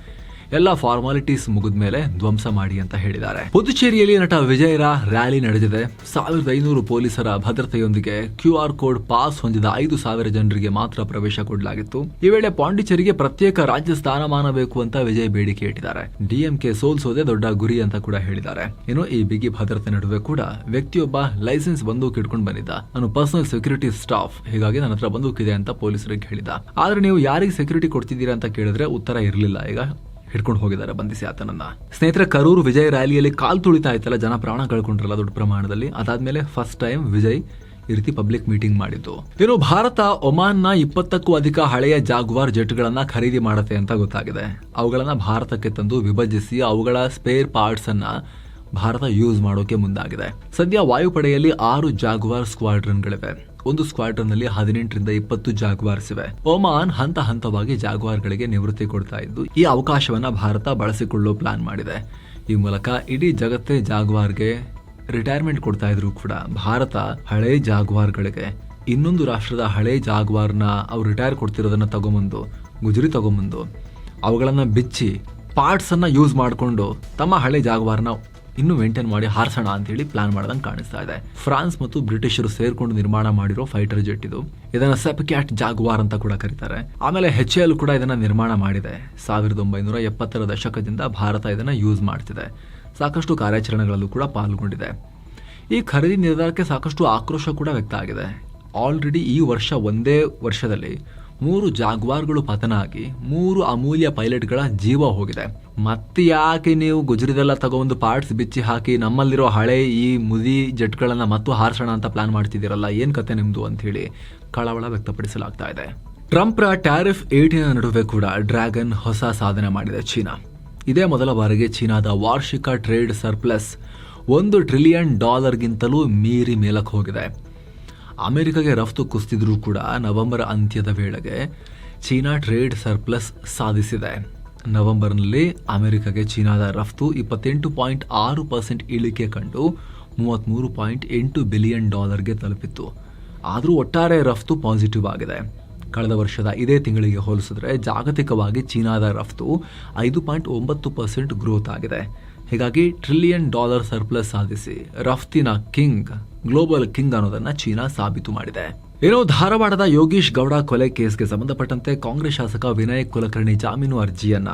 ಎಲ್ಲ ಫಾರ್ಮಾಲಿಟೀಸ್ ಮುಗಿದ ಮೇಲೆ ಧ್ವಂಸ ಮಾಡಿ ಅಂತ ಹೇಳಿದ್ದಾರೆ. ಪುದುಚೇರಿಯಲ್ಲಿ ನಟ ವಿಜಯರ ರ್ಯಾಲಿ ನಡೆದಿದೆ. 1500 ಪೊಲೀಸರ ಭದ್ರತೆಯೊಂದಿಗೆ QR ಕೋಡ್ ಪಾಸ್ ಹೊಂದಿದ 5000 ಜನರಿಗೆ ಮಾತ್ರ ಪ್ರವೇಶ ಕೊಡಲಾಗಿತ್ತು. ಈ ವೇಳೆ ಪಾಂಡಿಚೇರಿಗೆ ಪ್ರತ್ಯೇಕ ರಾಜ್ಯ ಸ್ಥಾನಮಾನ ಬೇಕು ಅಂತ ವಿಜಯ್ ಬೇಡಿಕೆ ಇಟ್ಟಿದ್ದಾರೆ. DMK ಸೋಲ್ಸೋದೇ ದೊಡ್ಡ ಗುರಿ ಅಂತ ಕೂಡ ಹೇಳಿದ್ದಾರೆ. ಇನ್ನು ಈ ಬಿಗಿ ಭದ್ರತೆ ನಡುವೆ ಕೂಡ ವ್ಯಕ್ತಿಯೊಬ್ಬ ಲೈಸೆನ್ಸ್ ಬಂದೂಕ್ ಇಟ್ಕೊಂಡು ಬಂದಿದ್ದ. ನಾನು ಪರ್ಸನಲ್ ಸೆಕ್ಯೂರಿಟಿ ಸ್ಟಾಫ್, ಹೀಗಾಗಿ ನನ್ನ ಹತ್ರ ಬಂದೂಕಿದೆ ಅಂತ ಪೊಲೀಸರಿಗೆ ಹೇಳಿದ. ಆದ್ರೆ ನೀವು ಯಾರಿಗೆ ಸೆಕ್ಯೂರಿಟಿ ಕೊಡ್ತಿದ್ದೀರಾ ಅಂತ ಕೇಳಿದ್ರೆ ಉತ್ತರ ಇರಲಿಲ್ಲ. ಈಗ ಹಿಡ್ಕೊಂಡು ಹೋಗಿದ್ದಾರೆ, ಬಂಧಿಸಿ ಆತನನ್ನ. ಸ್ನೇಹಿತರೆ, ಕರೂರು ವಿಜಯ್ ರ್ಯಾಲಿಯಲ್ಲಿ ಕಾಲ್ ತುಳಿತಾ ಇತ್ತಲ್ಲ, ಜನ ಪ್ರಾಣ ಕಳ್ಕೊಂಡ್ರಲ್ಲ ದೊಡ್ಡ ಪ್ರಮಾಣದಲ್ಲಿ. ಅದಾದ್ಮೇಲೆ ಫಸ್ಟ್ ಟೈಮ್ ವಿಜಯ್ ಈ ರೀತಿ ಪಬ್ಲಿಕ್ ಮೀಟಿಂಗ್ ಮಾಡಿದ್ದು. ಇನ್ನು ಭಾರತ ಒಮಾನ್ನ 20ಕ್ಕೂ ಅಧಿಕ ಹಳೆಯ ಜಾಗ್ವಾರ್ ಜೆಟ್ಗಳನ್ನ ಖರೀದಿ ಮಾಡುತ್ತೆ ಅಂತ ಗೊತ್ತಾಗಿದೆ. ಅವುಗಳನ್ನ ಭಾರತಕ್ಕೆ ತಂದು ವಿಭಜಿಸಿ ಅವುಗಳ ಸ್ಪೇರ್ ಪಾರ್ಟ್ಸ್ ಅನ್ನ ಭಾರತ ಯೂಸ್ ಮಾಡೋಕೆ ಮುಂದಾಗಿದೆ. ಸದ್ಯ ವಾಯುಪಡೆಯಲ್ಲಿ 6 ಜಾಗ್ವಾರ್ ಸ್ಕ್ವಾಡ್ರನ್ಗಳಿವೆ. ಒಂದು ಸ್ಕ್ವಾಡ್ರನ್ ನಲ್ಲಿ 18ರಿಂದ 20 ಜಾಗ್ವಾರ್ಸ್ ಇವೆ. ಒಮಾನ್ ಹಂತ ಹಂತವಾಗಿ ಜಾಗ್ವಾರ್ಗಳಿಗೆ ನಿವೃತ್ತಿ ಕೊಡ್ತಾ ಇದ್ದು ಈ ಅವಕಾಶವನ್ನ ಭಾರತ ಬಳಸಿಕೊಳ್ಳೋ ಪ್ಲಾನ್ ಮಾಡಿದೆ. ಈ ಮೂಲಕ ಇಡೀ ಜಗತ್ತೇ ಜಾಗ್ವಾರ್ಗೆ ರಿಟೈರ್ಮೆಂಟ್ ಕೊಡ್ತಾ ಇದ್ರು ಕೂಡ ಭಾರತ ಹಳೆ ಜಾಗ್ವಾರ್ಗಳಿಗೆ ಇನ್ನೊಂದು ರಾಷ್ಟ್ರದ ಹಳೆ ಜಾಗ್ವಾರ್ನ ಅವ್ರು ರಿಟೈರ್ ಕೊಡ್ತಿರೋದನ್ನ ಗುಜರಿ ತಗೊಂಬಂದು ಅವುಗಳನ್ನ ಬಿಚ್ಚಿ ಪಾರ್ಟ್ಸ್ ಅನ್ನ ಯೂಸ್ ಮಾಡಿಕೊಂಡು ತಮ್ಮ ಹಳೆ ಜಾಗ್ವಾರ್ನ ಇನ್ನು ಮೇಂಟೈನ್ ಮಾಡಿ ಹಾರಿಸೋಣ ಅಂತ ಹೇಳಿ ಪ್ಲಾನ್ ಮಾಡ್ದಂಗೆ ಕಾಣಿಸ್ತಾ ಇದೆ. ಫ್ರಾನ್ಸ್ ಮತ್ತು ಬ್ರಿಟಿಷರು ಸೇರ್ಕೊಂಡು ನಿರ್ಮಾಣ ಮಾಡಿರೋ ಫೈಟರ್ ಜೆಟ್ ಇದು. ಇದನ್ನ ಸೆಪ್ಕ್ಯಾಟ್ ಜಾಗ್ವಾರ್ ಅಂತ ಕೂಡ ಕರೀತಾರೆ. ಆಮೇಲೆ HAL ಕೂಡ ಇದನ್ನ ನಿರ್ಮಾಣ ಮಾಡಿದೆ. 1970ರ ದಶಕದಿಂದ ಭಾರತ ಇದನ್ನ ಯೂಸ್ ಮಾಡ್ತಿದೆ. ಸಾಕಷ್ಟು ಕಾರ್ಯಾಚರಣೆಗಳಲ್ಲೂ ಕೂಡ ಪಾಲ್ಗೊಂಡಿದೆ. ಈ ಖರೀದಿ ನಿರ್ಧಾರಕ್ಕೆ ಸಾಕಷ್ಟು ಆಕ್ರೋಶ ಕೂಡ ವ್ಯಕ್ತ ಆಗಿದೆ. ಆಲ್ರೆಡಿ ಈ ವರ್ಷ ಒಂದೇ ವರ್ಷದಲ್ಲಿ 3 ಜಾಗ್ವಾರ್ಗಳು ಪತನ ಆಗಿ 3 ಅಮೂಲ್ಯ ಪೈಲಟ್ಗಳ ಜೀವ ಹೋಗಿದೆ. ಮತ್ತೆ ಯಾಕೆ ನೀವು ಗುಜರಿದೆಲ್ಲ ತಗೊಂಡು ಪಾರ್ಟ್ಸ್ ಬಿಚ್ಚಿ ಹಾಕಿ ನಮ್ಮಲ್ಲಿರೋ ಹಳೆ ಈ ಮುದಿ ಜೆಟ್ಗಳನ್ನ ಮತ್ತು ಹಾರಿಸೋಣ ಅಂತ ಪ್ಲಾನ್ ಮಾಡ್ತಿದ್ದೀರಲ್ಲ, ಏನ್ ಕತೆ ನಿಮ್ದು ಅಂತ ಹೇಳಿ ಕಳವಳ ವ್ಯಕ್ತಪಡಿಸಲಾಗ್ತಾ ಇದೆ. ಟ್ರಂಪ್ರ ಟ್ಯಾರಿಫ್ 18 ನಡುವೆ ಕೂಡ ಡ್ರ್ಯಾಗನ್ ಹೊಸ ಸಾಧನೆ ಮಾಡಿದೆ. ಚೀನಾ ಇದೇ ಮೊದಲ ಬಾರಿಗೆ ಚೀನಾದ ವಾರ್ಷಿಕ ಟ್ರೇಡ್ ಸರ್ಪ್ಲಸ್ $1 ಟ್ರಿಲಿಯನ್ ಗಿಂತಲೂ ಮೀರಿ ಮೇಲಕ್ಕೆ ಹೋಗಿದೆ. ಅಮೆರಿಕಾಗೆ ರಫ್ತು ಕುಸಿದಿದ್ರೂ ಕೂಡ ನವೆಂಬರ್ ಅಂತ್ಯದ ವೇಳೆಗೆ ಚೀನಾ ಟ್ರೇಡ್ ಸರ್ಪ್ಲಸ್ ಸಾಧಿಸಿದೆ. ನವೆಂಬರ್ನಲ್ಲಿ ಅಮೆರಿಕಾಗೆ ಚೀನಾದ ರಫ್ತು 28.6% ಇಳಿಕೆ ಕಂಡು $33.8 ಬಿಲಿಯನ್ ತಲುಪಿತ್ತು. ಆದರೂ ಒಟ್ಟಾರೆ ರಫ್ತು ಪಾಸಿಟಿವ್ ಆಗಿದೆ. ಕಳೆದ ವರ್ಷದ ಇದೇ ತಿಂಗಳಿಗೆ ಹೋಲಿಸಿದ್ರೆ ಜಾಗತಿಕವಾಗಿ ಚೀನಾದ ರಫ್ತು 5.9% ಗ್ರೋತ್ ಆಗಿದೆ. ಹೀಗಾಗಿ $1 ಟ್ರಿಲಿಯನ್ ಸರ್ಪ್ಲಸ್ ಸಾಧಿಸಿ ರಫ್ತಿನ ಗ್ಲೋಬಲ್ ಕಿಂಗ್ ಅನ್ನೋದನ್ನ ಚೀನಾ ಸಾಬೀತು ಮಾಡಿದೆ. ಏನೋ ಧಾರವಾಡದ ಯೋಗೀಶ್ ಗೌಡ ಕೊಲೆ ಕೇಸ್ಗೆ ಸಂಬಂಧಪಟ್ಟಂತೆ ಕಾಂಗ್ರೆಸ್ ಶಾಸಕ ವಿನಯ್ ಕುಲಕರ್ಣಿ ಜಾಮೀನು ಅರ್ಜಿಯನ್ನ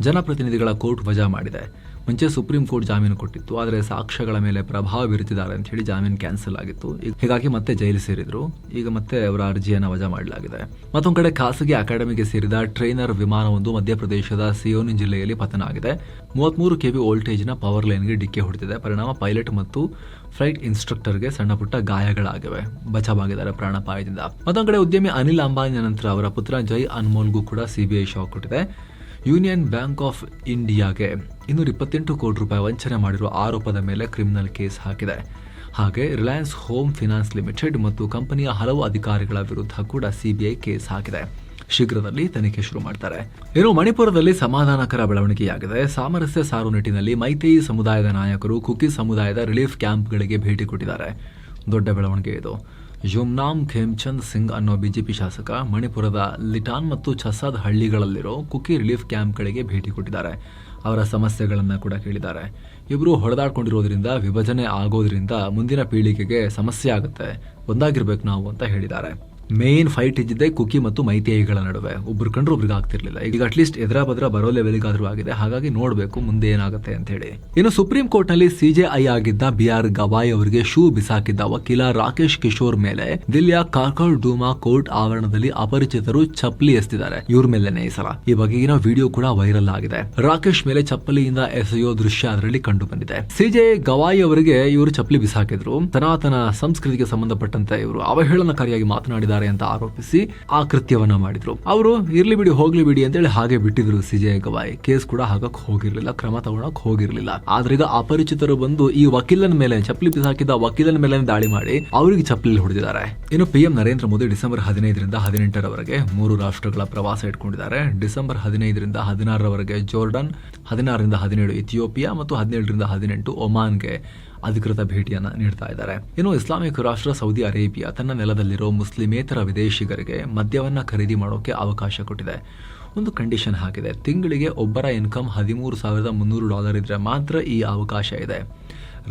ಜನಪ್ರತಿನಿಧಿಗಳ ಕೋರ್ಟ್ ವಜಾ ಮಾಡಿದೆ. ಮುಂಚೆ ಸುಪ್ರೀಂ ಕೋರ್ಟ್ ಜಾಮೀನು ಕೊಟ್ಟಿತ್ತು, ಆದರೆ ಸಾಕ್ಷ್ಯಗಳ ಮೇಲೆ ಪ್ರಭಾವ ಬೀರುತ್ತಿದ್ದಾರೆ ಅಂತ ಹೇಳಿ ಜಾಮೀನು ಕ್ಯಾನ್ಸಲ್ ಆಗಿತ್ತು. ಹೀಗಾಗಿ ಮತ್ತೆ ಜೈಲು ಸೇರಿದ್ರು. ಈಗ ಮತ್ತೆ ಅವರ ಅರ್ಜಿಯನ್ನು ವಜಾ ಮಾಡಲಾಗಿದೆ. ಮತ್ತೊಂದು ಕಡೆ ಖಾಸಗಿ ಅಕಾಡೆಮಿಗೆ ಸೇರಿದ ಟ್ರೈನರ್ ವಿಮಾನವೊಂದು ಮಧ್ಯಪ್ರದೇಶದ ಸಿಯೋನಿ ಜಿಲ್ಲೆಯಲ್ಲಿ ಪತನ ಆಗಿದೆ. 33 kV ವೋಲ್ಟೇಜ್ನ ಪವರ್ ಲೈನ್ಗೆ ಡಿಕ್ಕಿ ಹೊಡೆದಿದೆ. ಪರಿಣಾಮ ಪೈಲಟ್ ಮತ್ತು ಫ್ಲೈಟ್ ಇನ್ಸ್ಟ್ರಕ್ಟರ್ಗೆ ಸಣ್ಣ ಪುಟ್ಟ ಗಾಯಗಳಾಗಿವೆ. ಬಚಾವಾಗಿದ್ದಾರೆ ಪ್ರಾಣಾಪಾಯದಿಂದ. ಮತ್ತೊಂದು ಕಡೆ ಉದ್ಯಮಿ ಅನಿಲ್ ಅಂಬಾನಿ ನಂತರ ಅವರ ಪುತ್ರ ಜೈ ಅನ್ಮೋಲ್ಗೂ ಕೂಡ ಸಿಬಿಐ ಶಾಕ್ ಕೊಟ್ಟಿದೆ. ಯೂನಿಯನ್ ಬ್ಯಾಂಕ್ ಆಫ್ ಇಂಡಿಯಾಗೆ $228 ಕೋಟಿ ವಂಚನೆ ಮಾಡಿರುವ ಆರೋಪದ ಮೇಲೆ ಕ್ರಿಮಿನಲ್ ಕೇಸ್ ಹಾಕಿದೆ. ಹಾಗೆ ರಿಲಯನ್ಸ್ ಹೋಮ್ ಫಿನಾನ್ಸ್ ಲಿಮಿಟೆಡ್ ಮತ್ತು ಕಂಪನಿಯ ಹಲವು ಅಧಿಕಾರಿಗಳ ವಿರುದ್ಧ ಕೂಡ ಸಿಬಿಐ ಕೇಸ್ ಹಾಕಿದೆ. ಶೀಘ್ರದಲ್ಲಿ ತನಿಖೆ ಶುರು ಮಾಡ್ತಾರೆ. ಇನ್ನು ಮಣಿಪುರದಲ್ಲಿ ಸಮಾಧಾನಕರ ಬೆಳವಣಿಗೆಯಾಗಿದೆ. ಸಾಮರಸ್ಯ ಸಾರು ನಿಟ್ಟಿನಲ್ಲಿ ಮೈತೇಯಿ ಸಮುದಾಯದ ನಾಯಕರು ಕುಕಿ ಸಮುದಾಯದ ರಿಲೀಫ್ ಕ್ಯಾಂಪ್ಗಳಿಗೆ ಭೇಟಿ ಕೊಟ್ಟಿದ್ದಾರೆ. ದೊಡ್ಡ ಬೆಳವಣಿಗೆ ಇದು. ಜುಮ್ನಾಮ್ ಖೇಮ್ಚಂದ್ ಸಿಂಗ್ ಅನ್ನೋ ಬಿಜೆಪಿ ಶಾಸಕ ಮಣಿಪುರದ ಲಿಟಾನ್ ಮತ್ತು ಛಸಾದ್ ಹಳ್ಳಿಗಳಲ್ಲಿರೋ ಕುಕಿ ರಿಲೀಫ್ ಕ್ಯಾಂಪ್ಗಳಿಗೆ ಭೇಟಿ ಕೊಟ್ಟಿದ್ದಾರೆ. ಅವರ ಸಮಸ್ಯೆಗಳನ್ನ ಕೂಡ ಕೇಳಿದ್ದಾರೆ. ಇಬ್ರು ಹೊಡೆದಾಡ್ಕೊಂಡಿರೋದ್ರಿಂದ, ವಿಭಜನೆ ಆಗೋದ್ರಿಂದ ಮುಂದಿನ ಪೀಳಿಗೆಗೆ ಸಮಸ್ಯೆ ಆಗುತ್ತೆ, ಒಂದಾಗಿರ್ಬೇಕು ನಾವು ಅಂತ ಹೇಳಿದ್ದಾರೆ. ಮೇನ್ ಫೈಟ್ ಇದ್ದಿದ್ದೆ ಕುಕಿ ಮತ್ತು ಮೈತೇಯಿಗಳ ನಡುವೆ. ಒಬ್ರು ಕಂಡ್ರೆ ಒಬ್ರಿಗೆ ಆಗ್ತಿರ್ಲಿಲ್ಲ. ಈಗ ಅಟ್ಲೀಸ್ಟ್ ಎದುರ ಬದ್ರ ಬರೋ ಲೆವೆಲ್ಗಾದ್ರೂ ಆಗಿದೆ. ಹಾಗಾಗಿ ನೋಡ್ಬೇಕು ಮುಂದೆ ಏನಾಗುತ್ತೆ ಅಂತ ಹೇಳಿ. ಇನ್ನು ಸುಪ್ರೀಂ ಕೋರ್ಟ್ ನಲ್ಲಿ ಸಿಜೆಐ ಆಗಿದ್ದ BR ಗವಾಯ್ ಅವರಿಗೆ ಶೂ ಬಿಸಾಕಿದ್ದ ವಕೀಲ ರಾಕೇಶ್ ಕಿಶೋರ್ ಮೇಲೆ ದಿಲ್ಲಿಯ ಕಾರ್ಕಲ್ ಡೂಮಾ ಕೋರ್ಟ್ ಆವರಣದಲ್ಲಿ ಅಪರಿಚಿತರು ಚಪ್ಪಲಿ ಎಸೆದಿದ್ದಾರೆ. ಇವ್ರ ಮೇಲೆನೆ ಈ ಸಲ. ಈ ಬಗೆಗಿನ ವಿಡಿಯೋ ಕೂಡ ವೈರಲ್ ಆಗಿದೆ. ರಾಕೇಶ್ ಮೇಲೆ ಚಪ್ಪಲಿಯಿಂದ ಎಸೆಯೋ ದೃಶ್ಯ ಅದರಲ್ಲಿ ಕಂಡು ಬಂದಿದೆ. ಸಿಜೆ ಗವಾಯ್ ಅವರಿಗೆ ಇವರು ಚಪ್ಪಲಿ ಬಿಸಾಕಿದ್ರು. ಸನಾತನ ಸಂಸ್ಕೃತಿಗೆ ಸಂಬಂಧಪಟ್ಟಂತೆ ಇವರು ಅವಹೇಳನಕಾರಿಯಾಗಿ ಮಾತನಾಡಿದ್ದಾರೆ ಅಂತ ಆರೋಪಿಸಿ ಆ ಕೃತ್ಯವನ್ನ ಮಾಡಿದ್ರು. ಅವರು ಇರ್ಲಿ ಬಿಡಿ ಹೋಗ್ಲಿ ಬಿಡಿ ಅಂತೇಳಿ ಹಾಗೆ ಬಿಟ್ಟಿದ್ರು ಸಿಜೆ ಗವಾಯ್. ಕೇಸ್ ಕೂಡ ಹಾಕಕ್ ಹೋಗಿರ್ಲಿಲ್ಲ, ಕ್ರಮ ತಗೊಳಕ್ ಹೋಗಿರ್ಲಿಲ್ಲ. ಆದ್ರೆ ಈಗ ಅಪರಿಚಿತರು ಬಂದು ಈ ವಕೀಲನ ಮೇಲೆ, ಚಪ್ಪಲಿ ಬಿಸಾಕಿದ ವಕೀಲನ ಮೇಲೆ ದಾಳಿ ಮಾಡಿ ಅವರಿಗೆ ಚಪ್ಪಲಿ ಹೊಡೆದಿದ್ದಾರೆ. ಇನ್ನು PM ನರೇಂದ್ರ ಮೋದಿ ಡಿಸೆಂಬರ್ 15ರಿಂದ 18ರವರೆಗೆ 3 ರಾಷ್ಟ್ರಗಳ ಪ್ರವಾಸ ಇಟ್ಕೊಂಡಿದ್ದಾರೆ. ಡಿಸೆಂಬರ್ 15ರಿಂದ 16ರವರೆಗೆ ಜೋರ್ಡನ್, 16ರಿಂದ 17 ಇಥಿಯೋಪಿಯಾ ಮತ್ತು 17ರಿಂದ 18 ಒಮಾನ್ಗೆ ಅಧಿಕೃತ ಭೇಟಿಯನ್ನ ನೀಡ್ತಾ ಇದ್ದಾರೆ. ಇನ್ನು ಇಸ್ಲಾಮಿಕ್ ರಾಷ್ಟ್ರ ಸೌದಿ ಅರೇಬಿಯಾ ತನ್ನ ನೆಲದಲ್ಲಿರೋ ಮುಸ್ಲಿಮೇತರ ವಿದೇಶಿಗರಿಗೆ ಮದ್ಯವನ್ನ ಖರೀದಿ ಮಾಡೋಕೆ ಅವಕಾಶ ಕೊಟ್ಟಿದೆ. ಒಂದು ಕಂಡೀಷನ್ ಹಾಕಿದೆ. ತಿಂಗಳಿಗೆ ಒಬ್ಬರ ಇನ್ಕಮ್ $13,300 ಇದ್ರೆ ಮಾತ್ರ ಈ ಅವಕಾಶ ಇದೆ.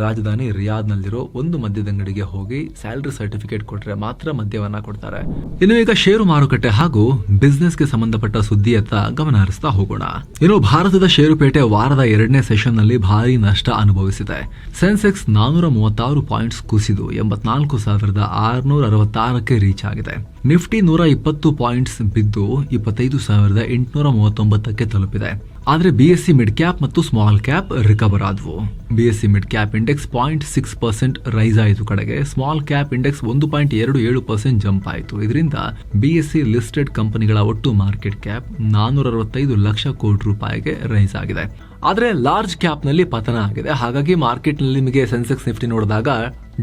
ರಾಜಧಾನಿ ರಿಯಾದ್ನಲ್ಲಿರೋ ಒಂದು ಮದ್ಯದಂಗಡಿಗೆ ಹೋಗಿ ಸ್ಯಾಲರಿ ಸರ್ಟಿಫಿಕೇಟ್ ಕೊಟ್ಟರೆ ಮಾತ್ರ ಮದ್ಯವನ್ನ ಕೊಡ್ತಾರೆ. ಇನ್ನು ಈಗ ಷೇರು ಮಾರುಕಟ್ಟೆ ಹಾಗೂ ಬಿಸ್ನೆಸ್ಗೆ ಸಂಬಂಧಪಟ್ಟ ಸುದ್ದಿಯತ್ತ ಗಮನ ಹರಿಸ್ತಾ ಹೋಗೋಣ. ಇನ್ನು ಭಾರತದ ಷೇರುಪೇಟೆ ವಾರದ 2ನೇ ಸೆಷನ್ ನಲ್ಲಿ ಭಾರಿ ನಷ್ಟ ಅನುಭವಿಸಿದೆ. ಸೆನ್ಸೆಕ್ಸ್ 436 ಪಾಯಿಂಟ್ಸ್ ಕುಸಿದು 84,666ಕ್ಕೆ ರೀಚ್ ಆಗಿದೆ. ನಿಫ್ಟಿ 120 ಪಾಯಿಂಟ್ಸ್ ಬಿದ್ದು 25,839ಕ್ಕೆ ತಲುಪಿದೆ. ಆದ್ರೆ BSE ಮಿಡ್ ಕ್ಯಾಪ್ ಮತ್ತು ಸ್ಮಾಲ್ ಕ್ಯಾಪ್ ರಿಕವರ್ ಆದವು. BSE mid cap index 0.6% rise ಆಯಿತು ಕಡೆಗೆ. ಸ್ಮಾಲ್ ಕ್ಯಾಪ್ ಇಂಡೆಕ್ಸ್ 1.27% ಜಂಪ್ ಆಯಿತು. ಇದರಿಂದ BSE ಲಿಸ್ಟೆಡ್ ಕಂಪನಿಗಳ ಒಟ್ಟು ಮಾರ್ಕೆಟ್ ಕ್ಯಾಪ್ 465 ಲಕ್ಷ ಕೋಟಿ ರೂಪಾಯಿಗೆ ರೈಸ್ ಆಗಿದೆ. ಆದ್ರೆ ಲಾರ್ಜ್ ಕ್ಯಾಪ್ ನಲ್ಲಿ ಪತನ ಆಗಿದೆ. ಹಾಗಾಗಿ ಮಾರ್ಕೆಟ್ ನಲ್ಲಿ ನಿಮಗೆ ಸೆನ್ಸೆಕ್ಸ್ ನಿಫ್ಟಿ ನೋಡಿದಾಗ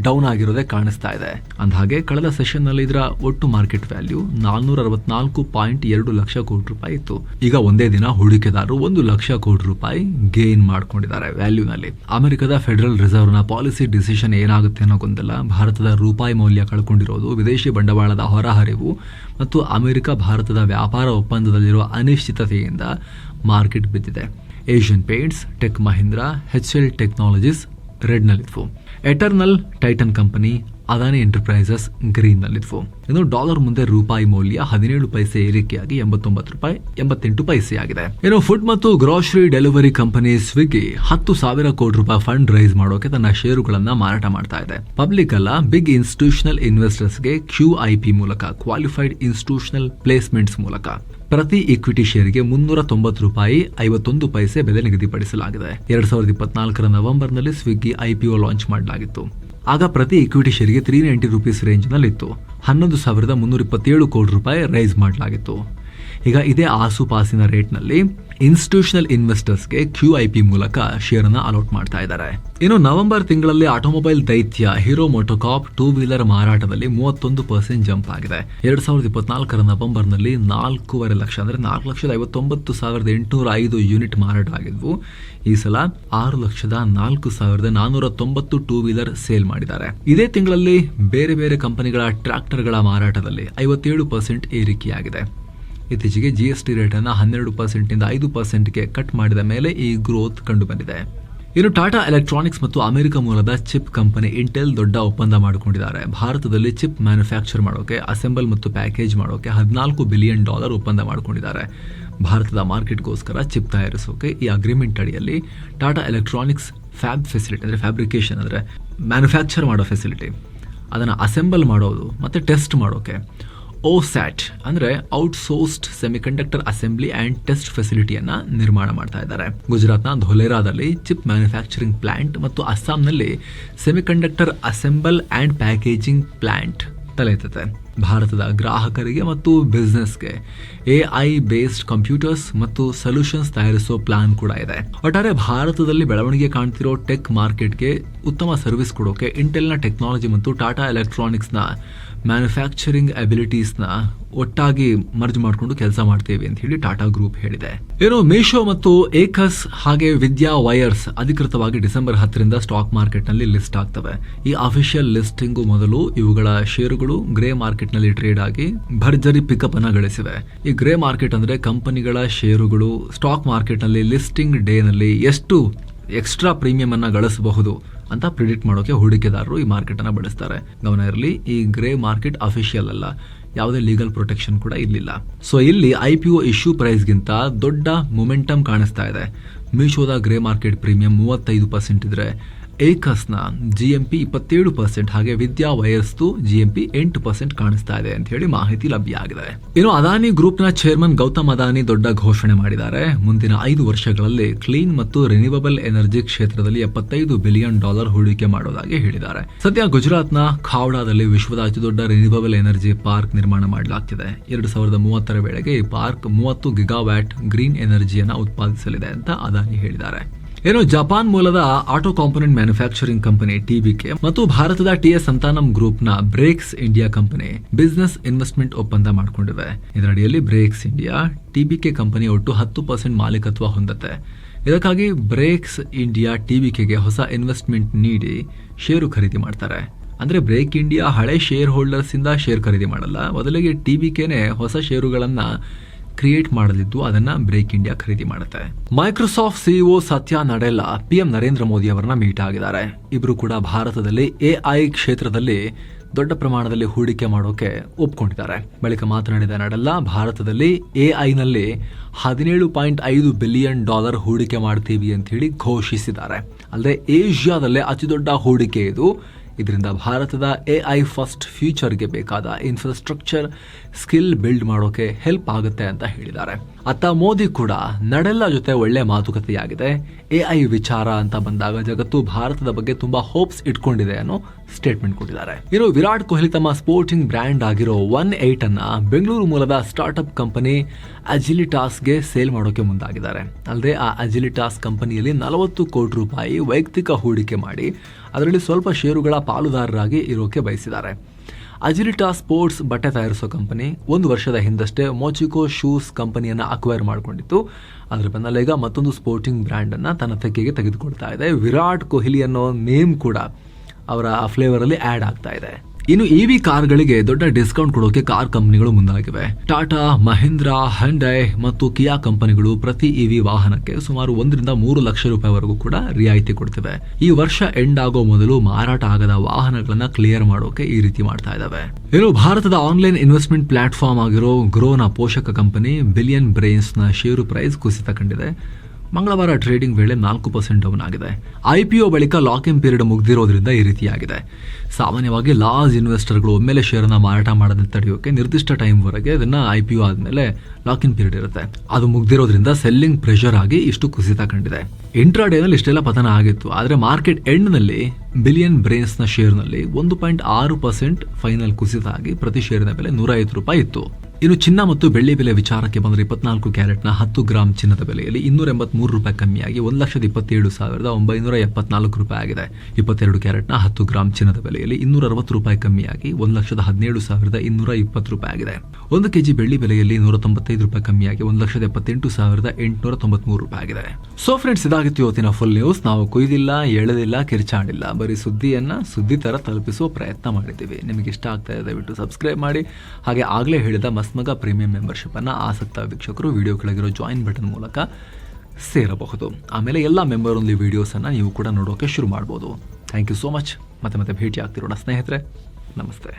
ಡೌನ್ ಆಗಿರೋದೇ ಕಾಣಿಸ್ತಾ ಇದೆ. ಅಂದಹಾಗೆ ಕಳೆದ ಸೆಷನ್ ನಲ್ಲಿ ಇದರ ಒಟ್ಟು ಮಾರ್ಕೆಟ್ ವ್ಯಾಲ್ಯೂ 464.2 ಲಕ್ಷ ಕೋಟಿ ರೂಪಾಯಿ ಇತ್ತು. ಈಗ ಒಂದೇ ದಿನ ಹೂಡಿಕೆದಾರರು 1 ಲಕ್ಷ ಕೋಟಿ ರೂಪಾಯಿ ಗೇನ್ ಮಾಡ್ಕೊಂಡಿದ್ದಾರೆ ವ್ಯಾಲ್ಯೂನಲ್ಲಿ. ಅಮೆರಿಕದ ಫೆಡರಲ್ ರಿಸರ್ವ್ ನ ಪಾಲಿಸಿ ಡಿಸಿಷನ್ ಏನಾಗುತ್ತೆ ಅನ್ನೋ ಗೊಂದಲ, ಭಾರತದ ರೂಪಾಯಿ ಮೌಲ್ಯ ಕಳ್ಕೊಂಡಿರೋದು, ವಿದೇಶಿ ಬಂಡವಾಳದ ಹೊರಹರಿವು ಮತ್ತು ಅಮೆರಿಕ ಭಾರತದ ವ್ಯಾಪಾರ ಒಪ್ಪಂದದಲ್ಲಿರುವ ಅನಿಶ್ಚಿತತೆಯಿಂದ ಮಾರ್ಕೆಟ್ ಬಿದ್ದಿದೆ. Asian Paints, Tech Mahindra, HCL technologies red ನಲ್ಲಿದ್ವು. Eternal, Titan company, Adani enterprises green ನಲ್ಲಿದ್ವು. ಇನ್ನು ಡಾಲರ್ ಮುಂದೆ ರೂಪಾಯಿ ಮೌಲ್ಯ 17 ಪೈಸೆ ಏರಿಕೆಯಾಗಿ 89 ರೂಪಾಯಿ 88 ಪೈಸೆ ಆಗಿದೆ. ಇನ್ನು ಫುಡ್ ಮತ್ತು ಗ್ರೋಸರಿ ಡೆಲಿವರಿ ಕಂಪನಿ ಸ್ವಿಗ್ಗಿ 10,000 ಕೋಟಿ ರೂಪಾಯಿ ಫಂಡ್ ರೈಸ್ ಮಾಡೋಕೆ ತನ್ನ ಷೇರುಗಳನ್ನ ಮಾರಾಟ ಮಾಡ್ತಾ ಇದೆ. ಪಬ್ಲಿಕ್ ಅಲ್ಲ, ಬಿಗ್ ಇನ್ಸ್ಟಿಟ್ಯೂಷನಲ್ ಇನ್ವೆಸ್ಟರ್ಸ್ಗೆ QIP ಮೂಲಕ, ಕ್ವಾಲಿಫೈಡ್ ಇನ್ಸ್ಟಿಟ್ಯೂಷನಲ್ ಪ್ಲೇಸ್ಮೆಂಟ್ಸ್ ಮೂಲಕ ಪ್ರತಿ ಈಕ್ವಿಟಿ ಶೇರ್ಗೆ 390 ರೂಪಾಯಿ 51 ಪೈಸೆ ಬೆಲೆ ನಿಗದಿಪಡಿಸಲಾಗಿದೆ. 2024 ನವೆಂಬರ್ನಲ್ಲಿ ಸ್ವಿಗ್ಗಿ IPO ಲಾಂಚ್ ಮಾಡಲಾಗಿತ್ತು. ಆಗ ಪ್ರತಿ ಈಕ್ವಿಟಿ ಶೇರ್ಗೆ 390 ರೂಪೀಸ್ ರೇಂಜ್ ನಲ್ಲಿತ್ತು. 11,327 ಕೋಟಿ ರೂಪಾಯಿ ರೈಸ್ ಮಾಡಲಾಗಿತ್ತು. ಈಗ ಇದೇ ಆಸುಪಾಸಿನ ರೇಟ್ನಲ್ಲಿ ಇನ್ಸ್ಟಿಟ್ಯೂಷನಲ್ ಇನ್ವೆಸ್ಟರ್ಸ್ಗೆ QIP ಮೂಲಕ ಶೇರ್ ಅನ್ನ ಅಲಾಟ್ ಮಾಡ್ತಾ ಇದ್ದಾರೆ. ಇನ್ನು ನವೆಂಬರ್ ತಿಂಗಳಲ್ಲಿ ಆಟೋಮೊಬೈಲ್ ದೈತ್ಯ ಹೀರೋ ಮೋಟೋಕಾರ್ಪ್ 2 ವೀಲರ್ ಮಾರಾಟದಲ್ಲಿ 31% ಜಂಪ್ ಆಗಿದೆ. 2024 ನವೆಂಬರ್ನಲ್ಲಿ 4.5 ಲಕ್ಷ ಅಂದ್ರೆ 4,59,805 ಯೂನಿಟ್ ಮಾರಾಟ ಆಗಿದ್ವು. ಈ ಸಲ 6,04,490 2 ವೀಲರ್ ಸೇಲ್ ಮಾಡಿದ್ದಾರೆ. ಇದೇ ತಿಂಗಳಲ್ಲಿ ಬೇರೆ ಬೇರೆ ಕಂಪನಿಗಳ ಟ್ರ್ಯಾಕ್ಟರ್ಗಳ ಮಾರಾಟದಲ್ಲಿ 57% ಏರಿಕೆಯಾಗಿದೆ. ಇತ್ತೀಚೆಗೆ GST ರೇಟ್ ಅನ್ನು 12% ಇಂದ 5%ಗೆ ಕಟ್ ಮಾಡಿದ ಮೇಲೆ ಈ ಗ್ರೋತ್ ಕಂಡು ಬಂದಿದೆ. ಇನ್ನು ಟಾಟಾ ಎಲೆಕ್ಟ್ರಾನಿಕ್ಸ್ ಮತ್ತು ಅಮೆರಿಕ ಮೂಲದ ಚಿಪ್ ಕಂಪನಿ ಇಂಟೆಲ್ ದೊಡ್ಡ ಒಪ್ಪಂದ ಮಾಡಿಕೊಂಡಿದ್ದಾರೆ. ಭಾರತದಲ್ಲಿ ಚಿಪ್ ಮ್ಯಾನುಫ್ಯಾಕ್ಚರ್ ಮಾಡೋಕೆ, ಅಸೆಂಬಲ್ ಮತ್ತು ಪ್ಯಾಕೇಜ್ ಮಾಡೋಕೆ $14 ಬಿಲಿಯನ್ ಒಪ್ಪಂದ ಮಾಡಿಕೊಂಡಿದ್ದಾರೆ. ಭಾರತದ ಮಾರ್ಕೆಟ್ಗೋಸ್ಕರ ಚಿಪ್ ತಯಾರಿಸೋಕೆ ಈ ಅಗ್ರಿಮೆಂಟ್ ಅಡಿಯಲ್ಲಿ ಟಾಟಾ ಎಲೆಕ್ಟ್ರಾನಿಕ್ಸ್ ಫ್ಯಾಬ್ ಫೆಸಿಲಿಟಿ ಅಂದರೆ ಫ್ಯಾಬ್ರಿಕೇಶನ್ ಅಂದರೆ ಮ್ಯಾನುಫ್ಯಾಕ್ಚರ್ ಮಾಡೋ ಫೆಸಿಲಿಟಿ, ಅದನ್ನು ಅಸೆಂಬಲ್ ಮಾಡೋದು ಮತ್ತು ಟೆಸ್ಟ್ ಮಾಡೋಕೆ OSAT ಅಂದರೆ outsourced semiconductor assembly and test ಫೆಸಿಲಿಟಿಯನ್ನ ನಿರ್ಮಾಣ ಮಾಡ್ತಾ ಇದ್ದಾರೆ. ಗುಜರಾತ್ನ ಧೋಲೇರಾದಲ್ಲಿ ಚಿಪ್ ಮ್ಯಾನುಫ್ಯಾಕ್ಚರಿಂಗ್ ಪ್ಲಾಂಟ್ ಮತ್ತು ಅಸ್ಸಾಂನಲ್ಲಿ semiconductor assemble and packaging plant ತಲೆ ಎತ್ತುತ್ತೆ. ಭಾರತದ ಗ್ರಾಹಕರಿಗೆ ಮತ್ತು ಬಿಸ್ನೆಸ್ಗೆ AI ಬೇಸ್ಡ್ ಕಂಪ್ಯೂಟರ್ಸ್ ಮತ್ತು ಸೊಲ್ಯೂಷನ್ಸ್ ತಯಾರಿಸೋ ಪ್ಲಾನ್ ಕೂಡ ಇದೆ. ಒಟ್ಟಾರೆ ಭಾರತದಲ್ಲಿ ಬೆಳವಣಿಗೆ ಕಾಣ್ತಿರೋ ಟೆಕ್ ಮಾರ್ಕೆಟ್ಗೆ ಉತ್ತಮ ಸರ್ವಿಸ್ ಕೊಡೋಕೆ ಇಂಟೆಲ್ನ ಟೆಕ್ನಾಲಜಿ ಮತ್ತು ಟಾಟಾ ಎಲೆಕ್ಟ್ರಾನಿಕ್ಸ್ನ ಮ್ಯಾನುಫ್ಯಾಕ್ಚರಿಂಗ್ ಅಬಿಲಿಟೀಸ್ನ ಒಟ್ಟಾಗಿ ಮರ್ಜ್ ಮಾಡಿಕೊಂಡು ಕೆಲಸ ಮಾಡ್ತೇವೆ ಅಂತ ಹೇಳಿ ಟಾಟಾ ಗ್ರೂಪ್ ಹೇಳಿದೆ. ಏನು ಮೀಶೋ ಮತ್ತು ಏಕಸ್ ಹಾಗೆ ವಿದ್ಯಾ ವೈರ್ಸ್ ಅಧಿಕೃತವಾಗಿ ಡಿಸೆಂಬರ್ 10ರಿಂದ ಸ್ಟಾಕ್ ಮಾರ್ಕೆಟ್ ನಲ್ಲಿ ಲಿಸ್ಟ್ ಆಗ್ತವೆ. ಈ ಅಫಿಷಿಯಲ್ ಲಿಸ್ಟಿಂಗು ಮೊದಲು ಇವುಗಳ ಷೇರುಗಳು ಗ್ರೇ ಮಾರ್ಕೆಟ್ ನಲ್ಲಿ ಟ್ರೇಡ್ ಆಗಿ ಭರ್ಜರಿ ಪಿಕಪ್ ಅನ್ನ ಗಳಿಸಿವೆ. ಈ ಗ್ರೇ ಮಾರ್ಕೆಟ್ ಅಂದ್ರೆ ಕಂಪನಿಗಳ ಷೇರುಗಳು ಸ್ಟಾಕ್ ಮಾರ್ಕೆಟ್ ನಲ್ಲಿ ಲಿಸ್ಟಿಂಗ್ ಡೇ ನಲ್ಲಿ ಎಷ್ಟು ಎಕ್ಸ್ಟ್ರಾ ಪ್ರೀಮಿಯಂ ಅನ್ನ ಗಳಿಸಬಹುದು ಅಂತ ಪ್ರಿಡಿಕ್ಟ್ ಮಾಡೋಕೆ ಹೂಡಿಕೆದಾರರು ಈ ಮಾರ್ಕೆಟ್ ಅನ್ನ ಬಳಸ್ತಾರೆ. ಗಮನ ಇರಲಿ, ಈ ಗ್ರೇ ಮಾರ್ಕೆಟ್ ಅಫಿಷಿಯಲ್ ಅಲ್ಲ, ಯಾವುದೇ ಲೀಗಲ್ ಪ್ರೊಟೆಕ್ಷನ್ ಕೂಡ ಇರಲಿಲ್ಲ. ಸೊ ಇಲ್ಲಿ IPO ಇಶ್ಯೂ ಪ್ರೈಸ್ ಗಿಂತ ದೊಡ್ಡ ಮೊಮೆಂಟಮ್ ಕಾಣಿಸ್ತಾ ಇದೆ. ಮೀಶೋದ ಗ್ರೇ ಮಾರ್ಕೆಟ್ ಪ್ರೀಮಿಯಂ 35% ಇದ್ರೆ ಏಕಸ್ನ GMP 27%, ಹಾಗೆ ವಿದ್ಯಾ ವೈರ್ಸ್ದು GMP 8% ಕಾಣಿಸ್ತಾ ಇದೆ ಅಂತ ಹೇಳಿ ಮಾಹಿತಿ ಲಭ್ಯ ಆಗಿದೆ. ಇನ್ನು ಅದಾನಿ ಗ್ರೂಪ್ ನ ಚೇರ್ಮನ್ ಗೌತಮ್ ಅದಾನಿ ದೊಡ್ಡ ಘೋಷಣೆ ಮಾಡಿದ್ದಾರೆ. ಮುಂದಿನ 5 ವರ್ಷಗಳಲ್ಲಿ ಕ್ಲೀನ್ ಮತ್ತು ರಿನ್ಯೂವಬಲ್ ಎನರ್ಜಿ ಕ್ಷೇತ್ರದಲ್ಲಿ $75 ಬಿಲಿಯನ್ ಹೂಡಿಕೆ ಮಾಡೋದಾಗಿ ಹೇಳಿದ್ದಾರೆ. ಸದ್ಯ ಗುಜರಾತ್ನ ಖಾವ್ಡಾದಲ್ಲಿ ವಿಶ್ವದ ಅತಿದೊಡ್ಡ ರಿನ್ಯೂವಬಲ್ ಎನರ್ಜಿ ಪಾರ್ಕ್ ನಿರ್ಮಾಣ ಮಾಡಲಾಗ್ತಿದೆ. 2030ರ ವೇಳೆಗೆ ಈ ಪಾರ್ಕ್ 30 ಗಿಗಾವ್ಯಾಟ್ ಗ್ರೀನ್ ಎನರ್ಜಿಯನ್ನ ಉತ್ಪಾದಿಸಲಿದೆ ಅಂತ ಅದಾನಿ ಹೇಳಿದ್ದಾರೆ. ಏನು ಜಪಾನ್ ಮೂಲದ auto component manufacturing company TBK ಮತ್ತು ಭಾರತದ TS ಸಂತಾನಂ ಗ್ರೂಪ್ ನ Brakes India company business investment ಒಪ್ಪಂದ ಮಾಡಿಕೊಂಡಿವೆ. ಇದರಡಿಯಲ್ಲಿ ಬ್ರೇಕ್ಸ್ ಇಂಡಿಯಾ TBK ಕಂಪನಿ ಒಟ್ಟು 10% ಮಾಲೀಕತ್ವ ಹೊಂದುತ್ತೆ. ಇದಕ್ಕಾಗಿ ಬ್ರೇಕ್ಸ್ ಇಂಡಿಯಾ TBKಗೆ ಹೊಸ ಇನ್ವೆಸ್ಟ್ಮೆಂಟ್ ನೀಡಿ ಷೇರು ಖರೀದಿ ಮಾಡ್ತಾರೆ. ಅಂದ್ರೆ ಬ್ರೇಕ್ ಇಂಡಿಯಾ ಹಳೆ ಶೇರ್ ಹೋಲ್ಡರ್ಸ್ ಇಂದ ಶೇರ್ ಖರೀದಿ ಮಾಡಲ್ಲ, ಬದಲಿಗೆ TBKನೇ ಹೊಸ ಷೇರುಗಳನ್ನ ಕ್ರಿಯೇಟ್ ಮಾಡಲಿದ್ದು ಅದನ್ನ ಬ್ರೇಕ್ ಇಂಡಿಯಾ ಖರೀದಿ ಮಾಡುತ್ತೆ. ಮೈಕ್ರೋಸಾಫ್ಟ್ CEO ಸತ್ಯ ನಡೆಲ್ಲಾ PM ನರೇಂದ್ರ ಮೋದಿ ಅವರನ್ನ ಮೀಟ್ ಆಗಿದ್ದಾರೆ. ಇಬ್ರು ಕೂಡ ಭಾರತದಲ್ಲಿ AI ಕ್ಷೇತ್ರದಲ್ಲಿ ದೊಡ್ಡ ಪ್ರಮಾಣದಲ್ಲಿ ಹೂಡಿಕೆ ಮಾಡೋಕೆ ಒಪ್ಕೊಂಡಿದ್ದಾರೆ. ಬಳಿಕ ಮಾತನಾಡಿದ ನಡೆಲ್ಲಾ ಭಾರತದಲ್ಲಿ AI ನಲ್ಲಿ $17.5 ಬಿಲಿಯನ್ ಹೂಡಿಕೆ ಮಾಡ್ತೀವಿ ಅಂತ ಹೇಳಿ ಘೋಷಿಸಿದ್ದಾರೆ. ಅಲ್ಲದೆ ಏಷ್ಯಾದಲ್ಲೇ ಅತಿ ದೊಡ್ಡ ಹೂಡಿಕೆ ಇದು. ಇದರಿಂದ ಭಾರತದ AI ಫಸ್ಟ್ ಫ್ಯೂಚರ್ಗೆ ಬೇಕಾದ ಇನ್ಫ್ರಾಸ್ಟ್ರಕ್ಚರ್ ಸ್ಕಿಲ್ ಬಿಲ್ಡ್ ಮಾಡೋಕೆ ಹೆಲ್ಪ್ ಆಗುತ್ತೆ ಅಂತ ಹೇಳಿದ್ದಾರೆ. ಅತ್ತ ಮೋದಿ ಕೂಡ ನಡೆಲ್ಲಾ ಜೊತೆ ಒಳ್ಳೆ ಮಾತುಕತೆಯಾಗಿದೆ. AI ವಿಚಾರ ಅಂತ ಬಂದಾಗ ಜಗತ್ತು ಭಾರತದ ಬಗ್ಗೆ ತುಂಬಾ ಹೋಪ್ಸ್ ಇಟ್ಕೊಂಡಿದೆ ಅನ್ನೋ ಸ್ಟೇಟ್ಮೆಂಟ್ ಕೊಟ್ಟಿದ್ದಾರೆ. ಇನ್ನು ವಿರಾಟ್ ಕೊಹ್ಲಿ ತಮ್ಮ ಸ್ಪೋರ್ಟಿಂಗ್ ಬ್ರ್ಯಾಂಡ್ ಆಗಿರೋ 1-8 ಅನ್ನ ಬೆಂಗಳೂರು ಮೂಲದ ಸ್ಟಾರ್ಟ್ಅಪ್ ಕಂಪನಿ ಅಜಿಲಿಟಾಸ್ಗೆ ಸೇಲ್ ಮಾಡೋಕೆ ಮುಂದಾಗಿದ್ದಾರೆ. ಅಲ್ಲದೆ ಆ ಅಜಿಲಿಟಾಸ್ ಕಂಪನಿಯಲ್ಲಿ $40 ಕೋಟಿ ವೈಯಕ್ತಿಕ ಹೂಡಿಕೆ ಮಾಡಿ ಅದರಲ್ಲಿ ಸ್ವಲ್ಪ ಷೇರುಗಳ ಪಾಲುದಾರರಾಗಿ ಇರೋಕೆ ಬಯಸಿದ್ದಾರೆ. ಅಜಿಲಿಟಾ ಸ್ಪೋರ್ಟ್ಸ್ ಬಟ್ಟೆ ತಯಾರಿಸೋ ಕಂಪನಿ 1 ವರ್ಷದ ಹಿಂದಷ್ಟೇ ಮೊಚಿಕೋ ಶೂಸ್ ಕಂಪನಿಯನ್ನ ಅಕ್ವೈರ್ ಮಾಡಿಕೊಂಡಿತ್ತು. ಅದರ ಬೆನ್ನಲ್ಲೇ ಈಗ ಮತ್ತೊಂದು ಸ್ಪೋರ್ಟಿಂಗ್ ಬ್ರ್ಯಾಂಡ್ ಅನ್ನ ತನ್ನ ತೆಕ್ಕೆಗೆ ತೆಗೆದುಕೊಳ್ತಾ ಇದೆ. ವಿರಾಟ್ ಕೊಹ್ಲಿ ಅನ್ನೋ ನೇಮ್ ಕೂಡ ಅವರ ಫ್ಲೇವರ್ ಅಲ್ಲಿ ಆಡ್ ಆಗ್ತಾ ಇದೆ. ಇನ್ನು EV ಕಾರ್ಗಳಿಗೆ ದೊಡ್ಡ ಡಿಸ್ಕೌಂಟ್ ಕೊಡೋಕೆ ಕಾರ್ ಕಂಪನಿಗಳು ಮುಂದಾಗಿವೆ. ಟಾಟಾ, ಮಹೀಂದ್ರಾ, ಹ್ಯುಂಡೈ ಮತ್ತು ಕಿಯಾ ಕಂಪನಿಗಳು ಪ್ರತಿ EV ವಾಹನಕ್ಕೆ ಸುಮಾರು $1 ರಿಂದ $3 ಲಕ್ಷ ವರೆಗೂ ಕೂಡ ರಿಯಾಯಿತಿ ಕೊಡ್ತಿವೆ. ಈ ವರ್ಷ ಎಂಡ್ ಆಗೋ ಮೊದಲು ಮಾರಾಟ ಆಗದ ವಾಹನಗಳನ್ನ ಕ್ಲಿಯರ್ ಮಾಡೋಕೆ ಈ ರೀತಿ ಮಾಡ್ತಾ ಇದಾವೆ. ಇನ್ನು ಭಾರತದ ಆನ್ಲೈನ್ ಇನ್ವೆಸ್ಟ್ಮೆಂಟ್ ಪ್ಲಾಟ್ಫಾರ್ಮ್ ಆಗಿರೋ ಗ್ರೋನ ಪೋಷಕ ಕಂಪನಿ ಬಿಲಿಯನ್ ಬ್ರೈನ್ಸ್ ನ ಷೇರು ಪ್ರೈಸ್ ಕುಸಿತ ಕಂಡಿದೆ. ಮಂಗಳವಾರ ಟ್ರೇಡಿಂಗ್ ವೇಳೆ 4% ಡೌನ್ ಆಗಿದೆ. IPO ಬಳಿಕ ಲಾಕ್ ಇನ್ ಪೀರಿಯಡ್ ಮುಗ್ದಿರೋದ್ರಿಂದ ಈ ರೀತಿಯಾಗಿದೆ. ಸಾಮಾನ್ಯವಾಗಿ ಲಾರ್ಜ್ ಇನ್ವೆಸ್ಟರ್ಗಳು ಒಮ್ಮೆಲೆ ಶೇರನ್ನ ಮಾರಾಟ ಮಾಡೋದನ್ನ ತಡೆಯೋಕೆ ನಿರ್ದಿಷ್ಟ ಟೈಮ್ ವರೆಗೆ ಇದನ್ನ IPO ಆದ್ಮೇಲೆ ಲಾಕ್ ಇನ್ ಪೀರಿಯಡ್ ಇರುತ್ತೆ. ಅದು ಮುಗ್ದಿರೋದ್ರಿಂದ ಸೆಲ್ಲಿಂಗ್ ಪ್ರೆಷರ್ ಆಗಿ ಇಷ್ಟು ಕುಸಿತ ಕಂಡಿದೆ. ಇಂಟ್ರಾಡೇನಲ್ಲಿ ಇಷ್ಟೆಲ್ಲ ಪತನ ಆಗಿತ್ತು. ಆದರೆ ಮಾರ್ಕೆಟ್ ಎಂಡ್ ನಲ್ಲಿ ಬಿಲಿಯನ್ ಬ್ರೈನ್ಸ್ ನ ಶೇರ್ ನಲ್ಲಿ 1.6% ಫೈನಲ್ ಕುಸಿತ ಆಗಿ ಪ್ರತಿ ಶೇರಿನ ಬೆಲೆ $150 ಇತ್ತು. ಇನ್ನು ಚಿನ್ನ ಮತ್ತು ಬೆಳ್ಳಿ ಬೆಲೆ ವಿಚಾರಕ್ಕೆ ಬಂದರೆ 24 ಕ್ಯಾರೆಟ್ನ 10 ಗ್ರಾಂ ಚಿನ್ನದ ಬೆಲೆಯಲ್ಲಿ $283 ಕಮ್ಮಿಯಾಗಿ $1,27,974 ಆಗಿದೆ. 22 ಕ್ಯಾರೆಟ್ನ 10 ಗ್ರಾಂ ಚಿನ್ನದ ಬೆಲೆಯಲ್ಲಿ $260 ಕಮ್ಮಿಯಾಗಿ $1,17,220 ಆಗಿದೆ. 1 ಕೆಜಿ ಬೆಳ್ಳಿ ಬೆಲೆಯಲ್ಲಿ $195 ಕಮ್ಮಿಯಾಗಿ $1,78,893 ಆಗಿದೆ. ಸೊ ಫ್ರೆಂಡ್ಸ್, ಇದಾಗಿತ್ತು ಇವತ್ತಿನ ಫುಲ್ ನ್ಯೂಸ್. ನಾವು ಕೊಯ್ದಿಲ್ಲ, ಎಳೆದಿಲ್ಲ, ಕಿರ್ಚಾಡಿಲ್ಲ, ಬರೀ ಸುದ್ದಿಯನ್ನ ಸುದ್ದಿ ತರ ತಲುಪಿಸುವ ಪ್ರಯತ್ನ ಮಾಡಿದ್ದೀವಿ. ನಿಮಗೆ ಇಷ್ಟ ಆಗ್ತಾ ಇದೆ ದಯವಿಟ್ಟು ಸಬ್ಸ್ಕ್ರೈಬ್ ಮಾಡಿ. ಹಾಗೆ ಆಗಲೇ ಹೇಳಿದ ಮಸ್ಮಗ ಪ್ರೀಮಿಯಂ ಮೆಂಬರ್ಶಿಪ್ ಅನ್ನ ಆಸಕ್ತ ವೀಕ್ಷಕರು ವಿಡಿಯೋ ಕೆಳಗಿರೋ ಜಾಯಿನ್ ಬಟನ್ ಮೂಲಕ ಸೇರಬಹುದು. ಆಮೇಲೆ ಎಲ್ಲ ಮೆಂಬರ್ ಓನ್ಲಿ ವಿಡಿಯೋಸ್ ಅನ್ನ ನೀವು ಕೂಡ ನೋಡೋಕೆ ಶುರು ಮಾಡಬಹುದು. Thank you so much. ಮತ್ತೆ ಭೇಟಿ ಆಗ್ತಿರೋಣ ಸ್ನೇಹಿತರೆ. ನಮಸ್ತೆ.